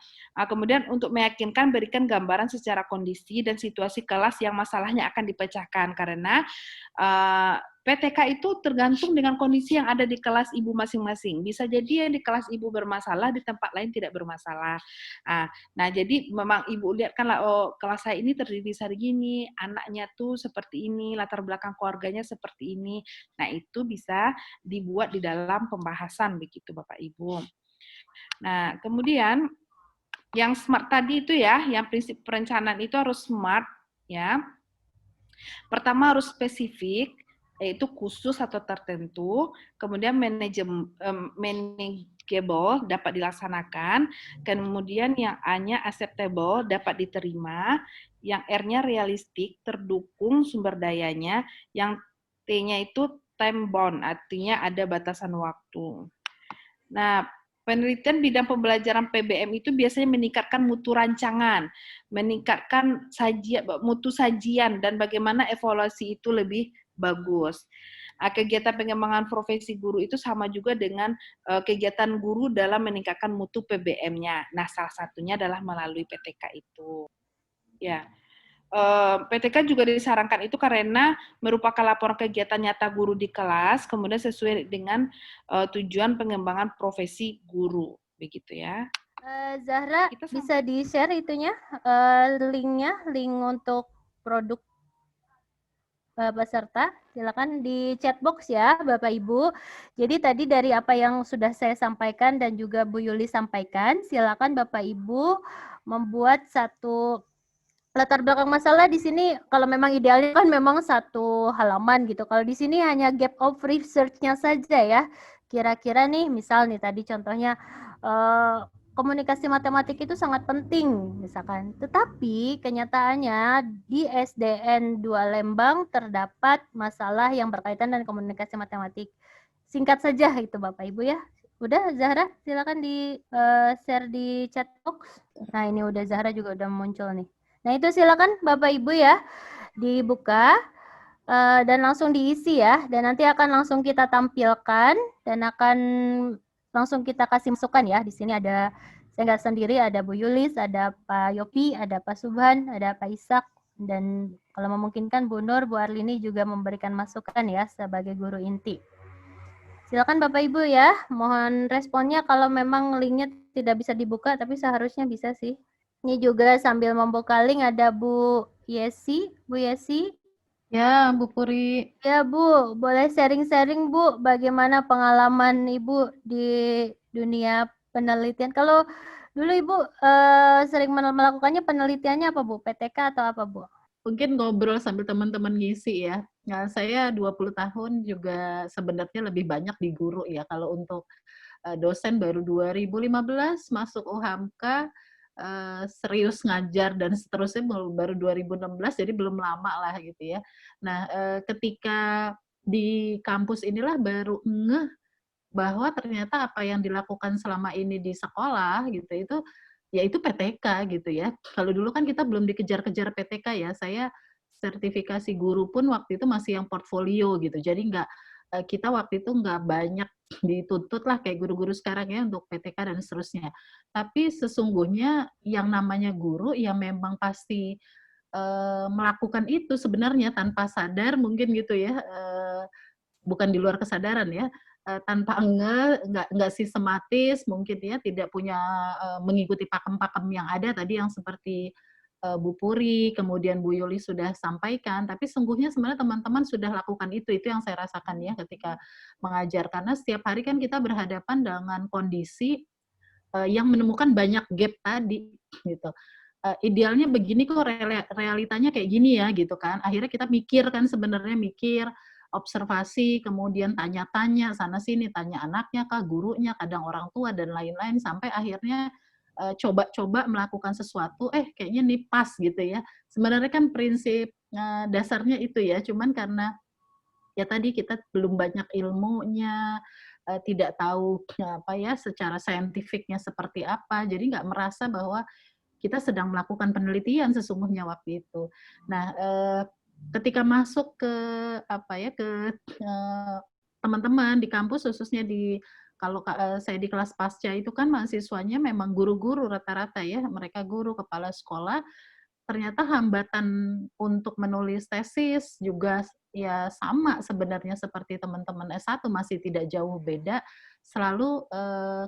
Kemudian untuk meyakinkan, berikan gambaran secara kondisi dan situasi kelas yang masalahnya akan dipecahkan, karena PTK itu tergantung dengan kondisi yang ada di kelas ibu masing-masing. Bisa jadi yang di kelas ibu bermasalah, di tempat lain tidak bermasalah. Nah, jadi memang ibu lihat kan, oh kelas saya ini terdiri dari gini, anaknya tuh seperti ini, latar belakang keluarganya seperti ini. Nah, itu bisa dibuat di dalam pembahasan begitu Bapak Ibu. Nah, kemudian yang SMART tadi itu ya, yang prinsip perencanaan itu harus SMART ya. Pertama harus spesifik, yaitu khusus atau tertentu, kemudian manageable, dapat dilaksanakan, kemudian yang A-nya acceptable, dapat diterima, yang R-nya realistik, terdukung sumber dayanya, yang T-nya itu time bound, artinya ada batasan waktu. Nah, penelitian bidang pembelajaran PBM itu biasanya meningkatkan mutu rancangan, meningkatkan mutu sajian, dan bagaimana evaluasi itu lebih bagus. Kegiatan pengembangan profesi guru itu sama juga dengan kegiatan guru dalam meningkatkan mutu PBM-nya. Nah, salah satunya adalah melalui PTK itu. Ya. PTK juga disarankan itu karena merupakan laporan kegiatan nyata guru di kelas, kemudian sesuai dengan tujuan pengembangan profesi guru, begitu ya. Zahra, bisa di-share itunya, link-nya, link untuk produk peserta, silakan di chat box ya Bapak Ibu. Jadi tadi dari apa yang sudah saya sampaikan dan juga Bu Yuli sampaikan, silakan Bapak Ibu membuat satu latar belakang masalah. Di sini kalau memang idealnya kan memang satu halaman gitu. Kalau di sini hanya gap of research-nya saja ya. Kira-kira nih, misal nih tadi contohnya komunikasi matematik itu sangat penting misalkan. Tetapi kenyataannya di SDN 2 Lembang terdapat masalah yang berkaitan dengan komunikasi matematik. Singkat saja itu Bapak Ibu ya. Udah Zahra, silakan di share di chat box. Nah, ini udah Zahra juga udah muncul nih. Nah, itu silakan Bapak Ibu ya, dibuka dan langsung diisi ya. Dan nanti akan langsung kita tampilkan dan akan langsung kita kasih masukan ya. Di sini ada, saya nggak sendiri, ada Bu Yulis, ada Pak Yopi, ada Pak Subhan, ada Pak Ishak, dan kalau memungkinkan Bu Nur, Bu Arlini juga memberikan masukan ya sebagai guru inti. Silakan Bapak Ibu ya, mohon responnya kalau memang linknya tidak bisa dibuka, tapi seharusnya bisa sih. Ini juga sambil membuka link ada Bu Yesi. Bu Yesi. Ya, Bu Puri. Ya Bu, boleh sharing-sharing Bu, bagaimana pengalaman Ibu di dunia penelitian. Kalau dulu Ibu sering melakukannya, penelitiannya apa Bu? PTK atau apa Bu? Mungkin ngobrol sambil teman-teman ngisi ya. Nah, saya 20 tahun juga sebenarnya lebih banyak di guru ya. Kalau untuk dosen baru 2015 masuk UHAMKA, serius ngajar dan seterusnya baru 2016, jadi belum lama lah gitu ya. Nah, ketika di kampus inilah baru ngeh bahwa ternyata apa yang dilakukan selama ini di sekolah gitu itu yaitu PTK gitu ya. Kalau dulu kan kita belum dikejar-kejar PTK ya. Saya sertifikasi guru pun waktu itu masih yang portfolio gitu. Jadi kita waktu itu nggak banyak dituntut lah kayak guru-guru sekarang ya untuk PTK dan seterusnya. Tapi sesungguhnya yang namanya guru ya memang pasti melakukan itu sebenarnya tanpa sadar mungkin gitu ya, bukan di luar kesadaran ya. tanpa nggak sistematis mungkin ya, tidak punya mengikuti pakem-pakem yang ada tadi yang seperti Bu Puri, kemudian Bu Yuli sudah sampaikan, tapi sungguhnya sebenarnya teman-teman sudah lakukan itu yang saya rasakan ya ketika mengajar, karena setiap hari kan kita berhadapan dengan kondisi yang menemukan banyak gap tadi gitu. Idealnya begini kok, realitanya kayak gini ya gitu kan. Akhirnya kita mikir kan, sebenarnya observasi, kemudian tanya-tanya sana sini, tanya anaknya kah, gurunya, kadang orang tua dan lain-lain, sampai akhirnya coba-coba melakukan sesuatu, kayaknya nih pas gitu ya. Sebenarnya kan prinsip dasarnya itu ya, cuman karena ya tadi kita belum banyak ilmunya, tidak tahu apa ya secara saintifiknya seperti apa, jadi nggak merasa bahwa kita sedang melakukan penelitian sesungguhnya waktu itu. Nah, ketika masuk ke apa ya ke teman-teman di kampus, khususnya kalau saya di kelas pasca itu kan mahasiswanya memang guru-guru rata-rata ya, mereka guru, kepala sekolah. Ternyata hambatan untuk menulis tesis juga ya sama sebenarnya seperti teman-teman S1, masih tidak jauh beda, selalu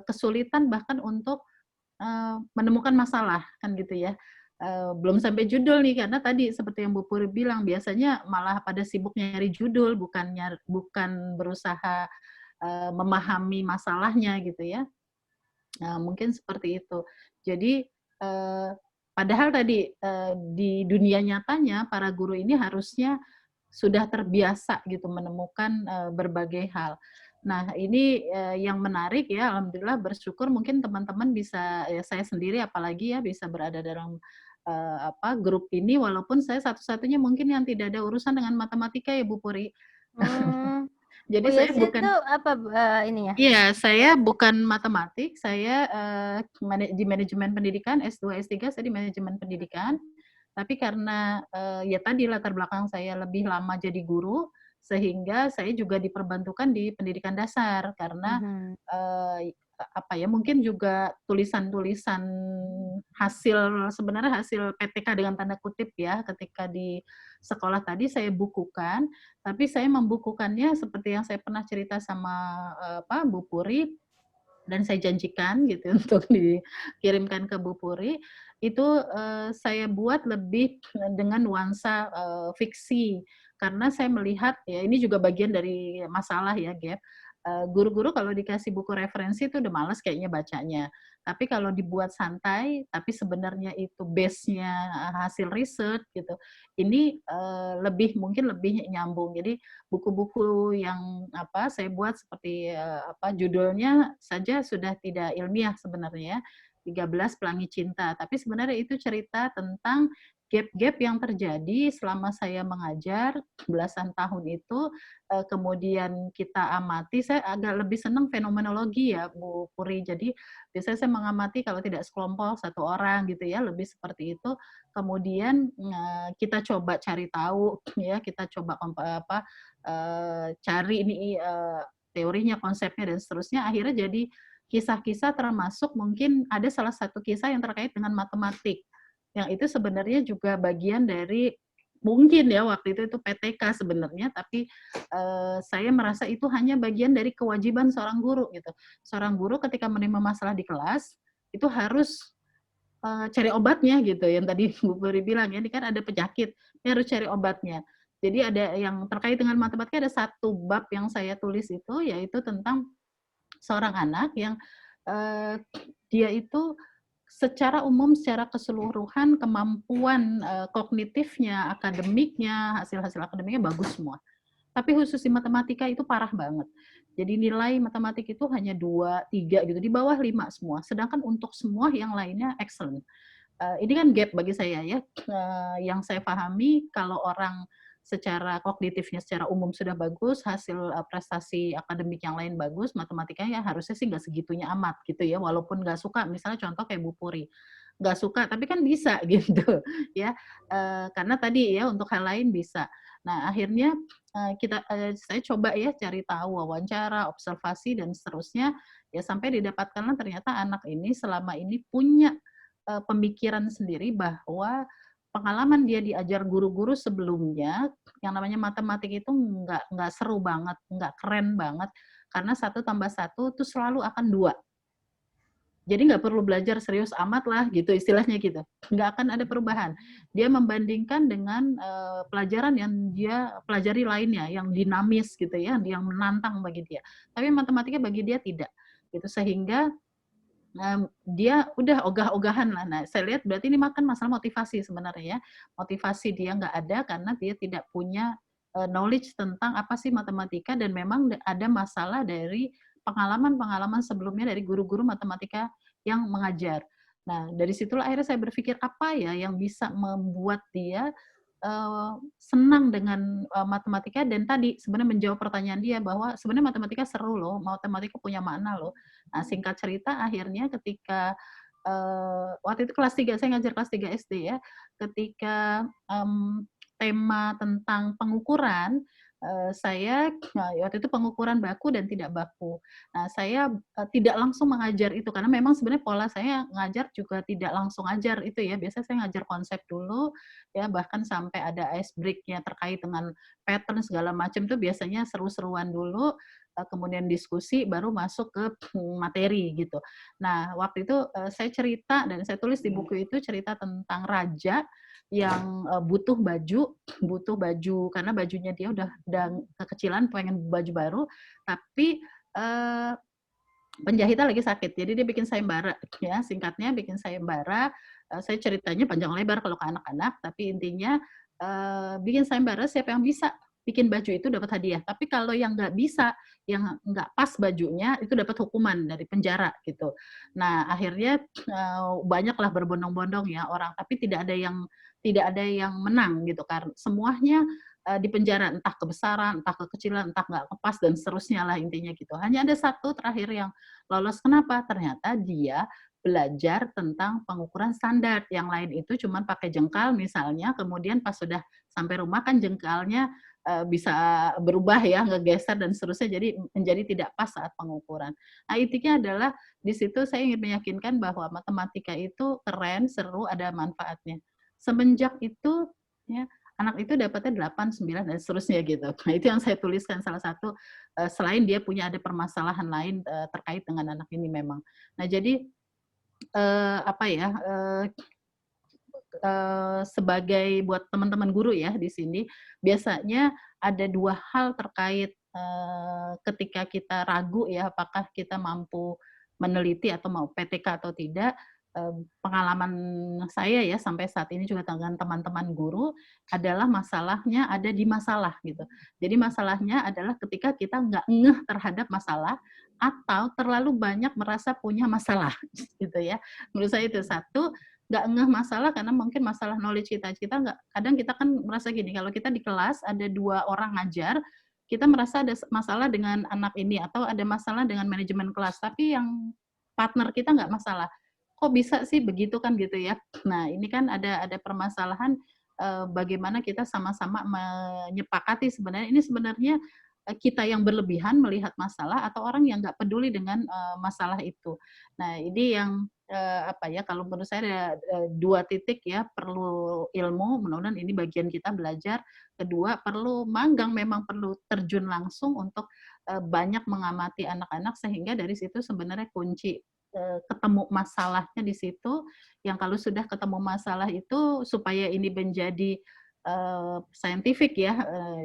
kesulitan bahkan untuk menemukan masalah kan gitu ya. Belum sampai judul nih, karena tadi seperti yang Bu Puri bilang, biasanya malah pada sibuk nyari judul, bukan berusaha memahami masalahnya gitu ya. Mungkin seperti itu. Jadi padahal tadi di dunia nyatanya para guru ini harusnya sudah terbiasa gitu menemukan berbagai hal. Nah, ini yang menarik ya, alhamdulillah bersyukur mungkin teman-teman bisa, ya saya sendiri apalagi ya bisa berada dalam grup ini, walaupun saya satu-satunya mungkin yang tidak ada urusan dengan matematika ya Bu Puri. Jadi Bu saya Yesi bukan itu apa ininya? Iya, saya bukan matematik, saya di manajemen pendidikan, S2, S3 saya di manajemen pendidikan. Tapi karena ya tadi latar belakang saya lebih lama jadi guru, sehingga saya juga diperbantukan di pendidikan dasar karena apa ya, mungkin juga tulisan-tulisan sebenarnya hasil PTK dengan tanda kutip ya, ketika di sekolah tadi saya bukukan, tapi saya membukukannya seperti yang saya pernah cerita sama Bu Puri, dan saya janjikan gitu untuk dikirimkan ke Bu Puri, itu saya buat lebih dengan nuansa fiksi, karena saya melihat ya ini juga bagian dari masalah ya gap. Guru-guru kalau dikasih buku referensi itu udah males kayaknya bacanya. Tapi kalau dibuat santai, tapi sebenarnya itu base-nya hasil riset gitu, ini mungkin lebih nyambung. Jadi buku-buku yang saya buat seperti judulnya saja sudah tidak ilmiah sebenarnya, 13 Pelangi Cinta. Tapi sebenarnya itu cerita tentang gap-gap yang terjadi selama saya mengajar belasan tahun itu, kemudian kita amati. Saya agak lebih senang fenomenologi ya Bu Puri. Jadi biasanya saya mengamati kalau tidak sekelompok, satu orang gitu ya, lebih seperti itu. Kemudian kita coba cari tahu ya, kita coba cari ini teorinya, konsepnya dan seterusnya. Akhirnya jadi kisah-kisah, termasuk mungkin ada salah satu kisah yang terkait dengan matematik. Yang itu sebenarnya juga bagian dari mungkin ya waktu itu PTK sebenarnya, tapi saya merasa itu hanya bagian dari kewajiban seorang guru gitu. Seorang guru ketika menerima masalah di kelas itu harus cari obatnya gitu. Yang tadi Bu Puri bilang ya, ini kan ada penyakit, ini harus cari obatnya. Jadi ada yang terkait dengan matematika, ada satu bab yang saya tulis itu, yaitu tentang seorang anak yang dia itu secara umum, secara keseluruhan kemampuan kognitifnya, akademiknya, hasil-hasil akademiknya bagus semua. Tapi khusus di matematika itu parah banget. Jadi nilai matematik itu hanya 2, 3 gitu, di bawah 5 semua. Sedangkan untuk semua yang lainnya excellent. Ini kan gap bagi saya ya. Yang saya pahami kalau orang secara kognitifnya secara umum sudah bagus, hasil prestasi akademik yang lain bagus, matematikanya ya harusnya sih nggak segitunya amat gitu ya, walaupun nggak suka, misalnya contoh kayak Bu Puri, nggak suka tapi kan bisa gitu ya, karena tadi ya untuk hal lain bisa. Nah akhirnya saya coba ya cari tahu, wawancara, observasi dan seterusnya, ya sampai didapatkanlah ternyata anak ini selama ini punya pemikiran sendiri bahwa pengalaman dia diajar guru-guru sebelumnya, yang namanya matematik itu nggak seru banget, nggak keren banget, karena 1 tambah 1 itu selalu akan 2. Jadi nggak perlu belajar serius amat lah gitu istilahnya gitu. Nggak akan ada perubahan. Dia membandingkan dengan pelajaran yang dia pelajari lainnya, yang dinamis gitu ya, yang menantang bagi dia. Tapi matematika bagi dia tidak. Gitu sehingga dia udah ogah-ogahan lah. Nah, saya lihat berarti ini makan masalah motivasi sebenarnya ya. Motivasi dia nggak ada karena dia tidak punya knowledge tentang apa sih matematika dan memang ada masalah dari pengalaman-pengalaman sebelumnya dari guru-guru matematika yang mengajar. Nah, dari situlah akhirnya saya berpikir apa ya yang bisa membuat dia senang dengan matematika dan tadi sebenarnya menjawab pertanyaan dia bahwa sebenarnya matematika seru loh, matematika punya makna loh. Nah, singkat cerita akhirnya ketika waktu itu kelas 3, saya ngajar kelas 3 SD ya, ketika tema tentang pengukuran, saya waktu itu pengukuran baku dan tidak baku. Nah, saya tidak langsung mengajar itu karena memang sebenarnya pola saya ngajar juga tidak langsung ajar itu ya. Biasanya saya ngajar konsep dulu ya, bahkan sampai ada ice break-nya terkait dengan pattern segala macam itu biasanya seru-seruan dulu, kemudian diskusi baru masuk ke materi gitu. Nah, waktu itu saya cerita dan saya tulis di buku itu cerita tentang raja yang butuh baju karena bajunya dia udah kekecilan pengen baju baru, tapi penjahitnya lagi sakit. Jadi dia bikin sayembara ya, singkatnya bikin sayembara. Saya ceritanya panjang lebar kalau ke anak-anak, tapi intinya bikin sayembara siapa yang bisa bikin baju itu dapat hadiah. Tapi kalau yang nggak bisa, yang nggak pas bajunya itu dapat hukuman dari penjara gitu. Nah, akhirnya banyaklah berbondong-bondong ya orang, tapi tidak ada yang menang gitu karena semuanya di penjara, entah kebesaran, entah kekecilan, entah nggak pas dan seterusnya lah intinya gitu. Hanya ada satu terakhir yang lolos. Kenapa? Ternyata dia belajar tentang pengukuran standar. Yang lain itu cuma pakai jengkal misalnya, kemudian pas sudah sampai rumah kan jengkalnya bisa berubah ya, ngegeser dan seterusnya, jadi menjadi tidak pas saat pengukuran. Nah, intinya adalah di situ saya ingin meyakinkan bahwa matematika itu keren, seru, ada manfaatnya. Semenjak itu ya anak itu dapatnya 8, 9 dan seterusnya gitu. Nah, itu yang saya tuliskan salah satu selain dia punya ada permasalahan lain terkait dengan anak ini memang. Nah, jadi sebagai buat teman-teman guru ya di sini, biasanya ada 2 hal terkait ketika kita ragu ya apakah kita mampu meneliti atau mau PTK atau tidak. Pengalaman saya ya sampai saat ini juga dengan teman-teman guru adalah masalahnya ada di masalah gitu. Jadi masalahnya adalah ketika kita nggak ngeh terhadap masalah atau terlalu banyak merasa punya masalah gitu ya. Menurut saya itu satu, nggak ngeh masalah karena mungkin masalah knowledge kita nggak, kadang kita kan merasa gini, kalau kita di kelas ada 2 orang ngajar, kita merasa ada masalah dengan anak ini atau ada masalah dengan manajemen kelas, tapi yang partner kita nggak masalah. Kok bisa sih begitu kan gitu ya. Nah, ini kan ada permasalahan bagaimana kita sama-sama menyepakati sebenarnya ini sebenarnya kita yang berlebihan melihat masalah atau orang yang nggak peduli dengan masalah itu. Nah, ini yang kalau menurut saya ada 2 titik ya, perlu ilmu, mudah-mudahan ini bagian kita belajar. Kedua, perlu magang, memang perlu terjun langsung untuk banyak mengamati anak-anak sehingga dari situ sebenarnya kunci ketemu masalahnya di situ, yang kalau sudah ketemu masalah itu supaya ini menjadi scientific ya,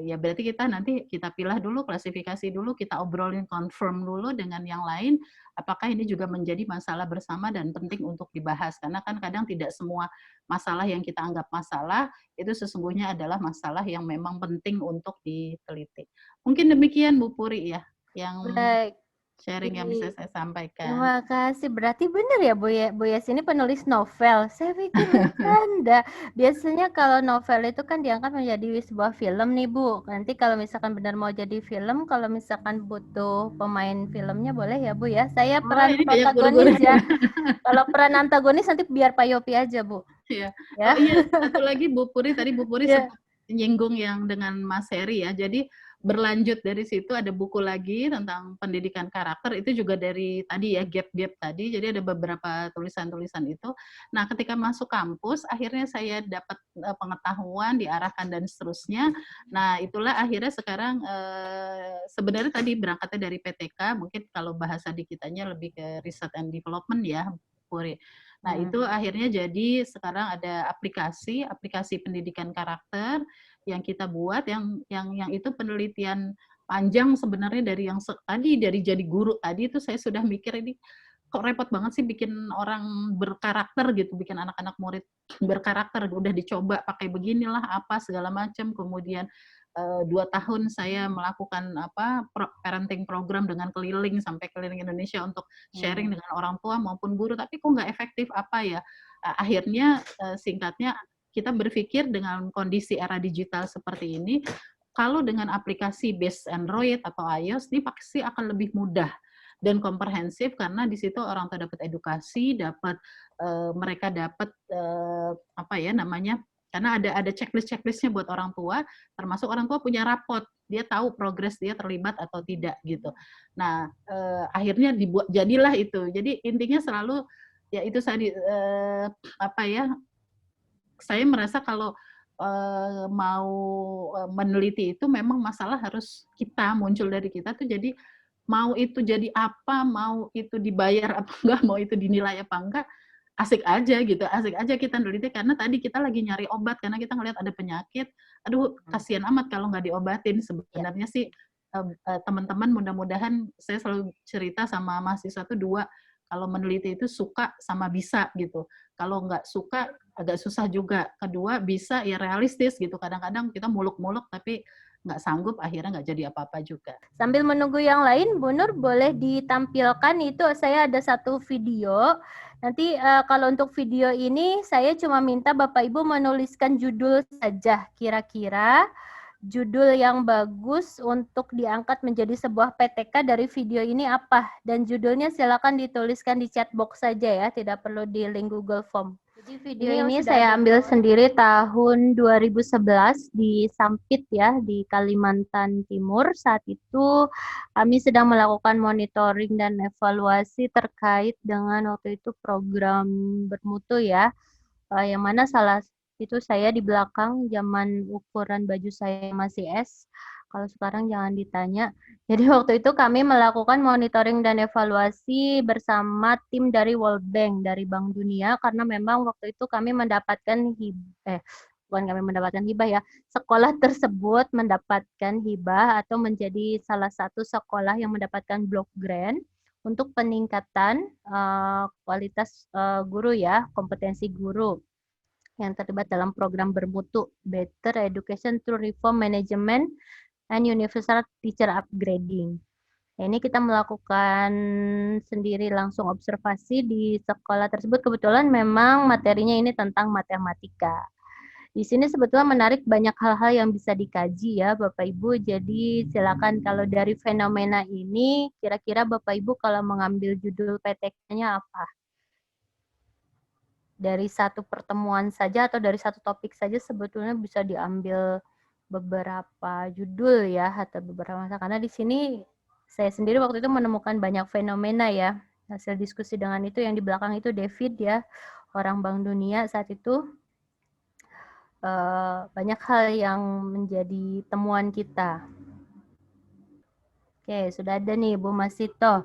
ya berarti kita nanti kita pilah dulu, klasifikasi dulu, kita obrolin, confirm dulu dengan yang lain, apakah ini juga menjadi masalah bersama dan penting untuk dibahas. Karena kan kadang tidak semua masalah yang kita anggap masalah, itu sesungguhnya adalah masalah yang memang penting untuk diteliti. Mungkin demikian Bu Puri ya, yang Baik. sharing yang bisa saya sampaikan. Terima kasih. Berarti benar ya Bu Yes ini penulis novel. Saya pikir bercanda. Biasanya kalau novel itu kan diangkat menjadi sebuah film nih Bu. Nanti kalau misalkan benar mau jadi film, kalau misalkan butuh pemain filmnya boleh ya Bu ya. Saya peran protagonis ya. Kalau peran antagonis nanti biar Pak Yopi aja Bu. Iya. Ya. Oh iya, satu lagi Bu Puri, tadi Bu Puri sempat menyinggung yang dengan Mas Heri ya. Jadi berlanjut dari situ ada buku lagi tentang pendidikan karakter, itu juga dari tadi ya, gap-gap tadi, jadi ada beberapa tulisan-tulisan itu. Nah, ketika masuk kampus, akhirnya saya dapat pengetahuan, diarahkan dan seterusnya. Nah, itulah akhirnya sekarang sebenarnya tadi berangkatnya dari PTK, mungkin kalau bahasa di kitanya lebih ke research and development ya, Puri. Nah, itu akhirnya jadi sekarang ada aplikasi pendidikan karakter yang kita buat, yang itu penelitian panjang sebenarnya dari yang tadi, dari jadi guru tadi itu saya sudah mikir ini kok repot banget sih bikin orang berkarakter gitu, bikin anak-anak murid berkarakter, udah dicoba pakai beginilah apa segala macam, kemudian 2 tahun saya melakukan parenting program dengan keliling sampai keliling Indonesia untuk sharing dengan orang tua maupun guru, tapi kok nggak efektif apa ya. Akhirnya singkatnya kita berpikir dengan kondisi era digital seperti ini, kalau dengan aplikasi based Android atau iOS ini pasti akan lebih mudah dan komprehensif, karena di situ orang tua dapat edukasi, dapat mereka dapat karena ada checklist-checklistnya buat orang tua, termasuk orang tua punya rapot, dia tahu progres dia terlibat atau tidak gitu. Nah, akhirnya jadilah itu. Jadi intinya selalu ya itu tadi saya merasa kalau mau meneliti itu memang masalah harus kita muncul dari kita tuh, jadi mau itu jadi apa, mau itu dibayar apa enggak, mau itu dinilai apa enggak, asik aja gitu, asik aja kita neliti karena tadi kita lagi nyari obat karena kita ngelihat ada penyakit, aduh kasihan amat kalau nggak diobatin. Sebenarnya sih teman-teman mudah-mudahan, saya selalu cerita sama mahasiswa tuh 2, kalau meneliti itu suka sama bisa gitu. Kalau nggak suka agak susah juga. Kedua bisa ya realistis gitu. Kadang-kadang kita muluk-muluk tapi nggak sanggup, akhirnya nggak jadi apa-apa juga. Sambil menunggu yang lain, Bu Nur boleh ditampilkan itu, saya ada satu video. Nanti kalau untuk video ini saya cuma minta Bapak Ibu menuliskan judul saja, kira-kira judul yang bagus untuk diangkat menjadi sebuah PTK dari video ini apa, dan judulnya silakan dituliskan di chat box saja ya, tidak perlu di link Google Form. Jadi video ini saya ambil sendiri tahun 2011 di Sampit ya, di Kalimantan Timur. Saat itu kami sedang melakukan monitoring dan evaluasi terkait dengan waktu itu program bermutu ya, yang mana salah itu saya di belakang, zaman ukuran baju saya masih S, kalau sekarang jangan ditanya. Jadi waktu itu kami melakukan monitoring dan evaluasi bersama tim dari World Bank, dari Bank Dunia, karena memang waktu itu kami mendapatkan bukan kami mendapatkan hibah ya, sekolah tersebut mendapatkan hibah atau menjadi salah satu sekolah yang mendapatkan block grant untuk peningkatan kualitas guru ya, kompetensi guru yang terlibat dalam program bermutu Better Education Through Reform Management and Universal Teacher Upgrading. Nah, ini kita melakukan sendiri langsung observasi di sekolah tersebut. Kebetulan memang materinya ini tentang matematika. Di sini sebetulnya menarik, banyak hal-hal yang bisa dikaji ya Bapak Ibu. Jadi silakan kalau dari fenomena ini, kira-kira Bapak Ibu kalau mengambil judul PTK-nya apa? Dari satu pertemuan saja atau dari satu topik saja sebetulnya bisa diambil beberapa judul ya, atau beberapa masa. Karena di sini saya sendiri waktu itu menemukan banyak fenomena ya. Hasil diskusi dengan itu, yang di belakang itu David ya, orang Bank Dunia saat itu. Banyak hal yang menjadi temuan kita. Oke, sudah ada nih Bu Masito.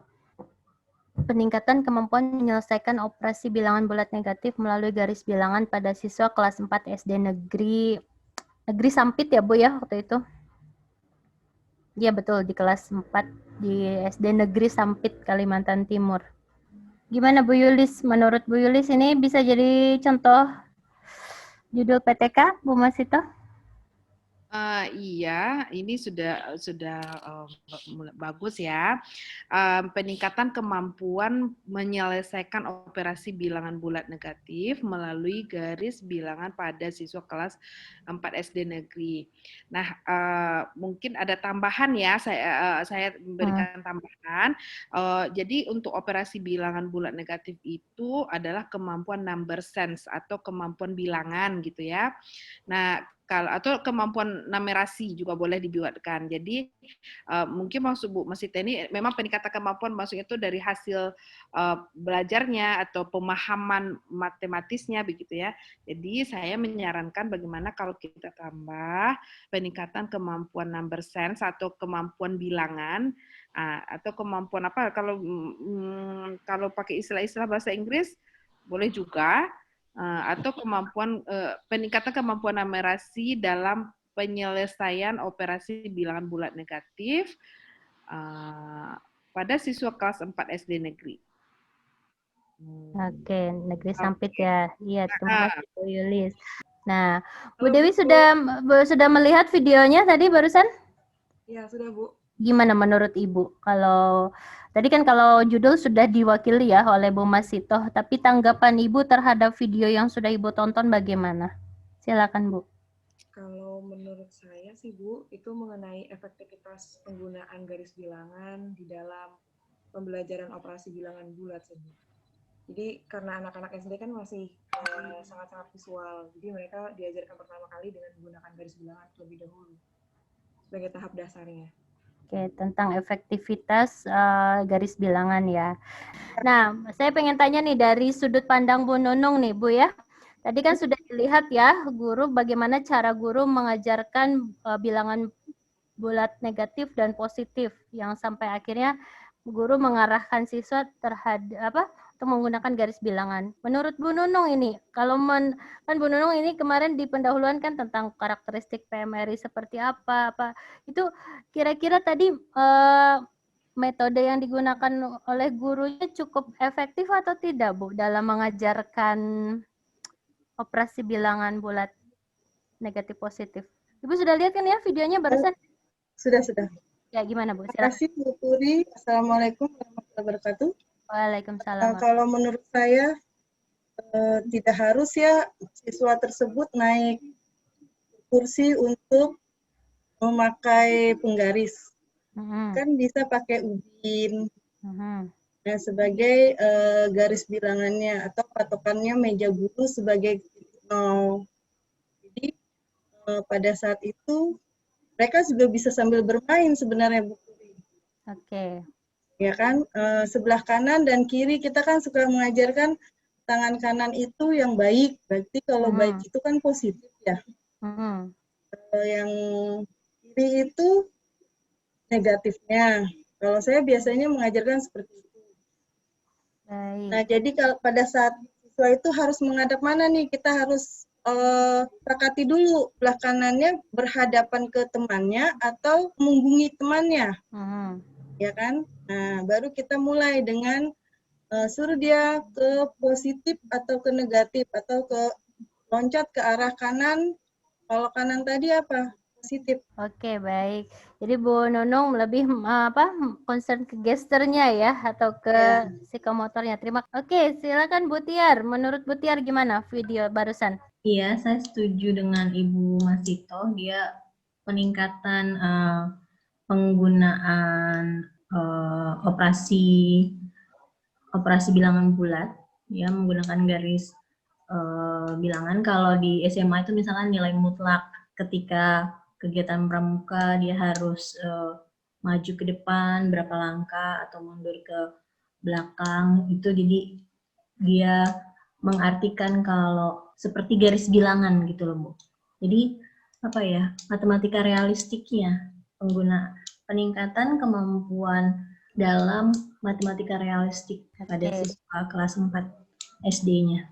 Peningkatan kemampuan menyelesaikan operasi bilangan bulat negatif melalui garis bilangan pada siswa kelas 4 SD negeri Sampit ya Bu ya waktu itu. Iya betul, di kelas 4 di SD negeri Sampit Kalimantan Timur. Gimana Bu Yulis? Menurut Bu Yulis ini bisa jadi contoh judul PTK Bu Masito? Iya, ini sudah bagus ya. Peningkatan kemampuan menyelesaikan operasi bilangan bulat negatif melalui garis bilangan pada siswa kelas 4 SD negeri. Nah, mungkin ada tambahan ya, saya memberikan tambahan. Jadi untuk operasi bilangan bulat negatif itu adalah kemampuan number sense atau kemampuan bilangan gitu ya. Nah, atau kemampuan numerasi juga boleh dibuatkan. Jadi mungkin maksud Bu Masita ini memang peningkatan kemampuan maksudnya itu dari hasil belajarnya atau pemahaman matematisnya begitu ya. Jadi saya menyarankan bagaimana kalau kita tambah peningkatan kemampuan number sense atau kemampuan bilangan atau kemampuan apa kalau pakai istilah-istilah bahasa Inggris boleh juga atau kemampuan peningkatan kemampuan numerasi dalam penyelesaian operasi bilangan bulat negatif pada siswa kelas 4 SD negeri. Oke, negeri Sampit ya. Iya, terima kasih Bu Yulis. Nah, Bu Dewi sudah melihat videonya tadi barusan? Iya, sudah Bu. Gimana menurut Ibu? Kalau tadi kan kalau judul sudah diwakili ya oleh Bu Masitoh, tapi tanggapan Ibu terhadap video yang sudah Ibu tonton bagaimana? Silakan Bu. Kalau menurut saya sih Bu, itu mengenai efektivitas penggunaan garis bilangan di dalam pembelajaran operasi bilangan bulat sih Bu. Jadi karena anak-anak SD kan masih sangat-sangat visual, jadi mereka diajarkan pertama kali dengan menggunakan garis bilangan terlebih dahulu sebagai tahap dasarnya. Oke, tentang efektivitas garis bilangan ya. Nah, saya pengen tanya nih dari sudut pandang Bu Nunung nih Bu ya. Tadi kan sudah dilihat ya guru bagaimana cara guru mengajarkan bilangan bulat negatif dan positif yang sampai akhirnya guru mengarahkan siswa terhadap untuk menggunakan garis bilangan. Menurut Bu Nunung ini, kalau kan Bu Nunung ini kemarin di pendahuluan kan tentang karakteristik PMRI seperti apa itu kira-kira tadi metode yang digunakan oleh gurunya cukup efektif atau tidak Bu dalam mengajarkan operasi bilangan bulat negatif positif? Ibu sudah lihat kan ya videonya barusan? Sudah. Ya, gimana Bu? Terima kasih Bu Puri. Assalamualaikum warahmatullahi wabarakatuh. Waalaikumsalam. Kalau menurut saya tidak harus ya siswa tersebut naik kursi untuk memakai penggaris. Kan bisa pakai ubin sebagai garis bilangannya atau patokannya meja guru sebagai nol. Jadi pada saat itu mereka juga bisa sambil bermain sebenarnya Bu Puri. Oke. Ya kan, sebelah kanan dan kiri kita kan suka mengajarkan tangan kanan itu yang baik, berarti kalau baik itu kan positif ya. Yang kiri itu negatifnya. Kalau saya biasanya mengajarkan seperti itu. Baik. Nah, jadi kalau pada saat siswa itu harus menghadap mana nih? Kita harus sepakati dulu belah kanannya berhadapan ke temannya atau menghubungi temannya. Ya kan? Nah, baru kita mulai dengan suruh dia ke positif atau ke negatif atau ke loncat ke arah kanan. Kalau kanan tadi apa? Positif. Oke, baik. Jadi Bu Nunung lebih concern ke gesturnya ya atau ke psikomotornya. Oke, silakan Bu Tiar. Menurut Bu Tiar gimana video barusan? Iya, saya setuju dengan Ibu Masito. Dia peningkatan penggunaan operasi bilangan bulat, ya menggunakan garis bilangan. Kalau di SMA itu misalkan nilai mutlak ketika kegiatan pramuka dia harus maju ke depan berapa langkah atau mundur ke belakang itu, jadi dia mengartikan kalau seperti garis bilangan gitu loh Bu. Jadi apa ya, matematika realistiknya, peningkatan kemampuan dalam matematika realistik pada siswa kelas 4 SD-nya.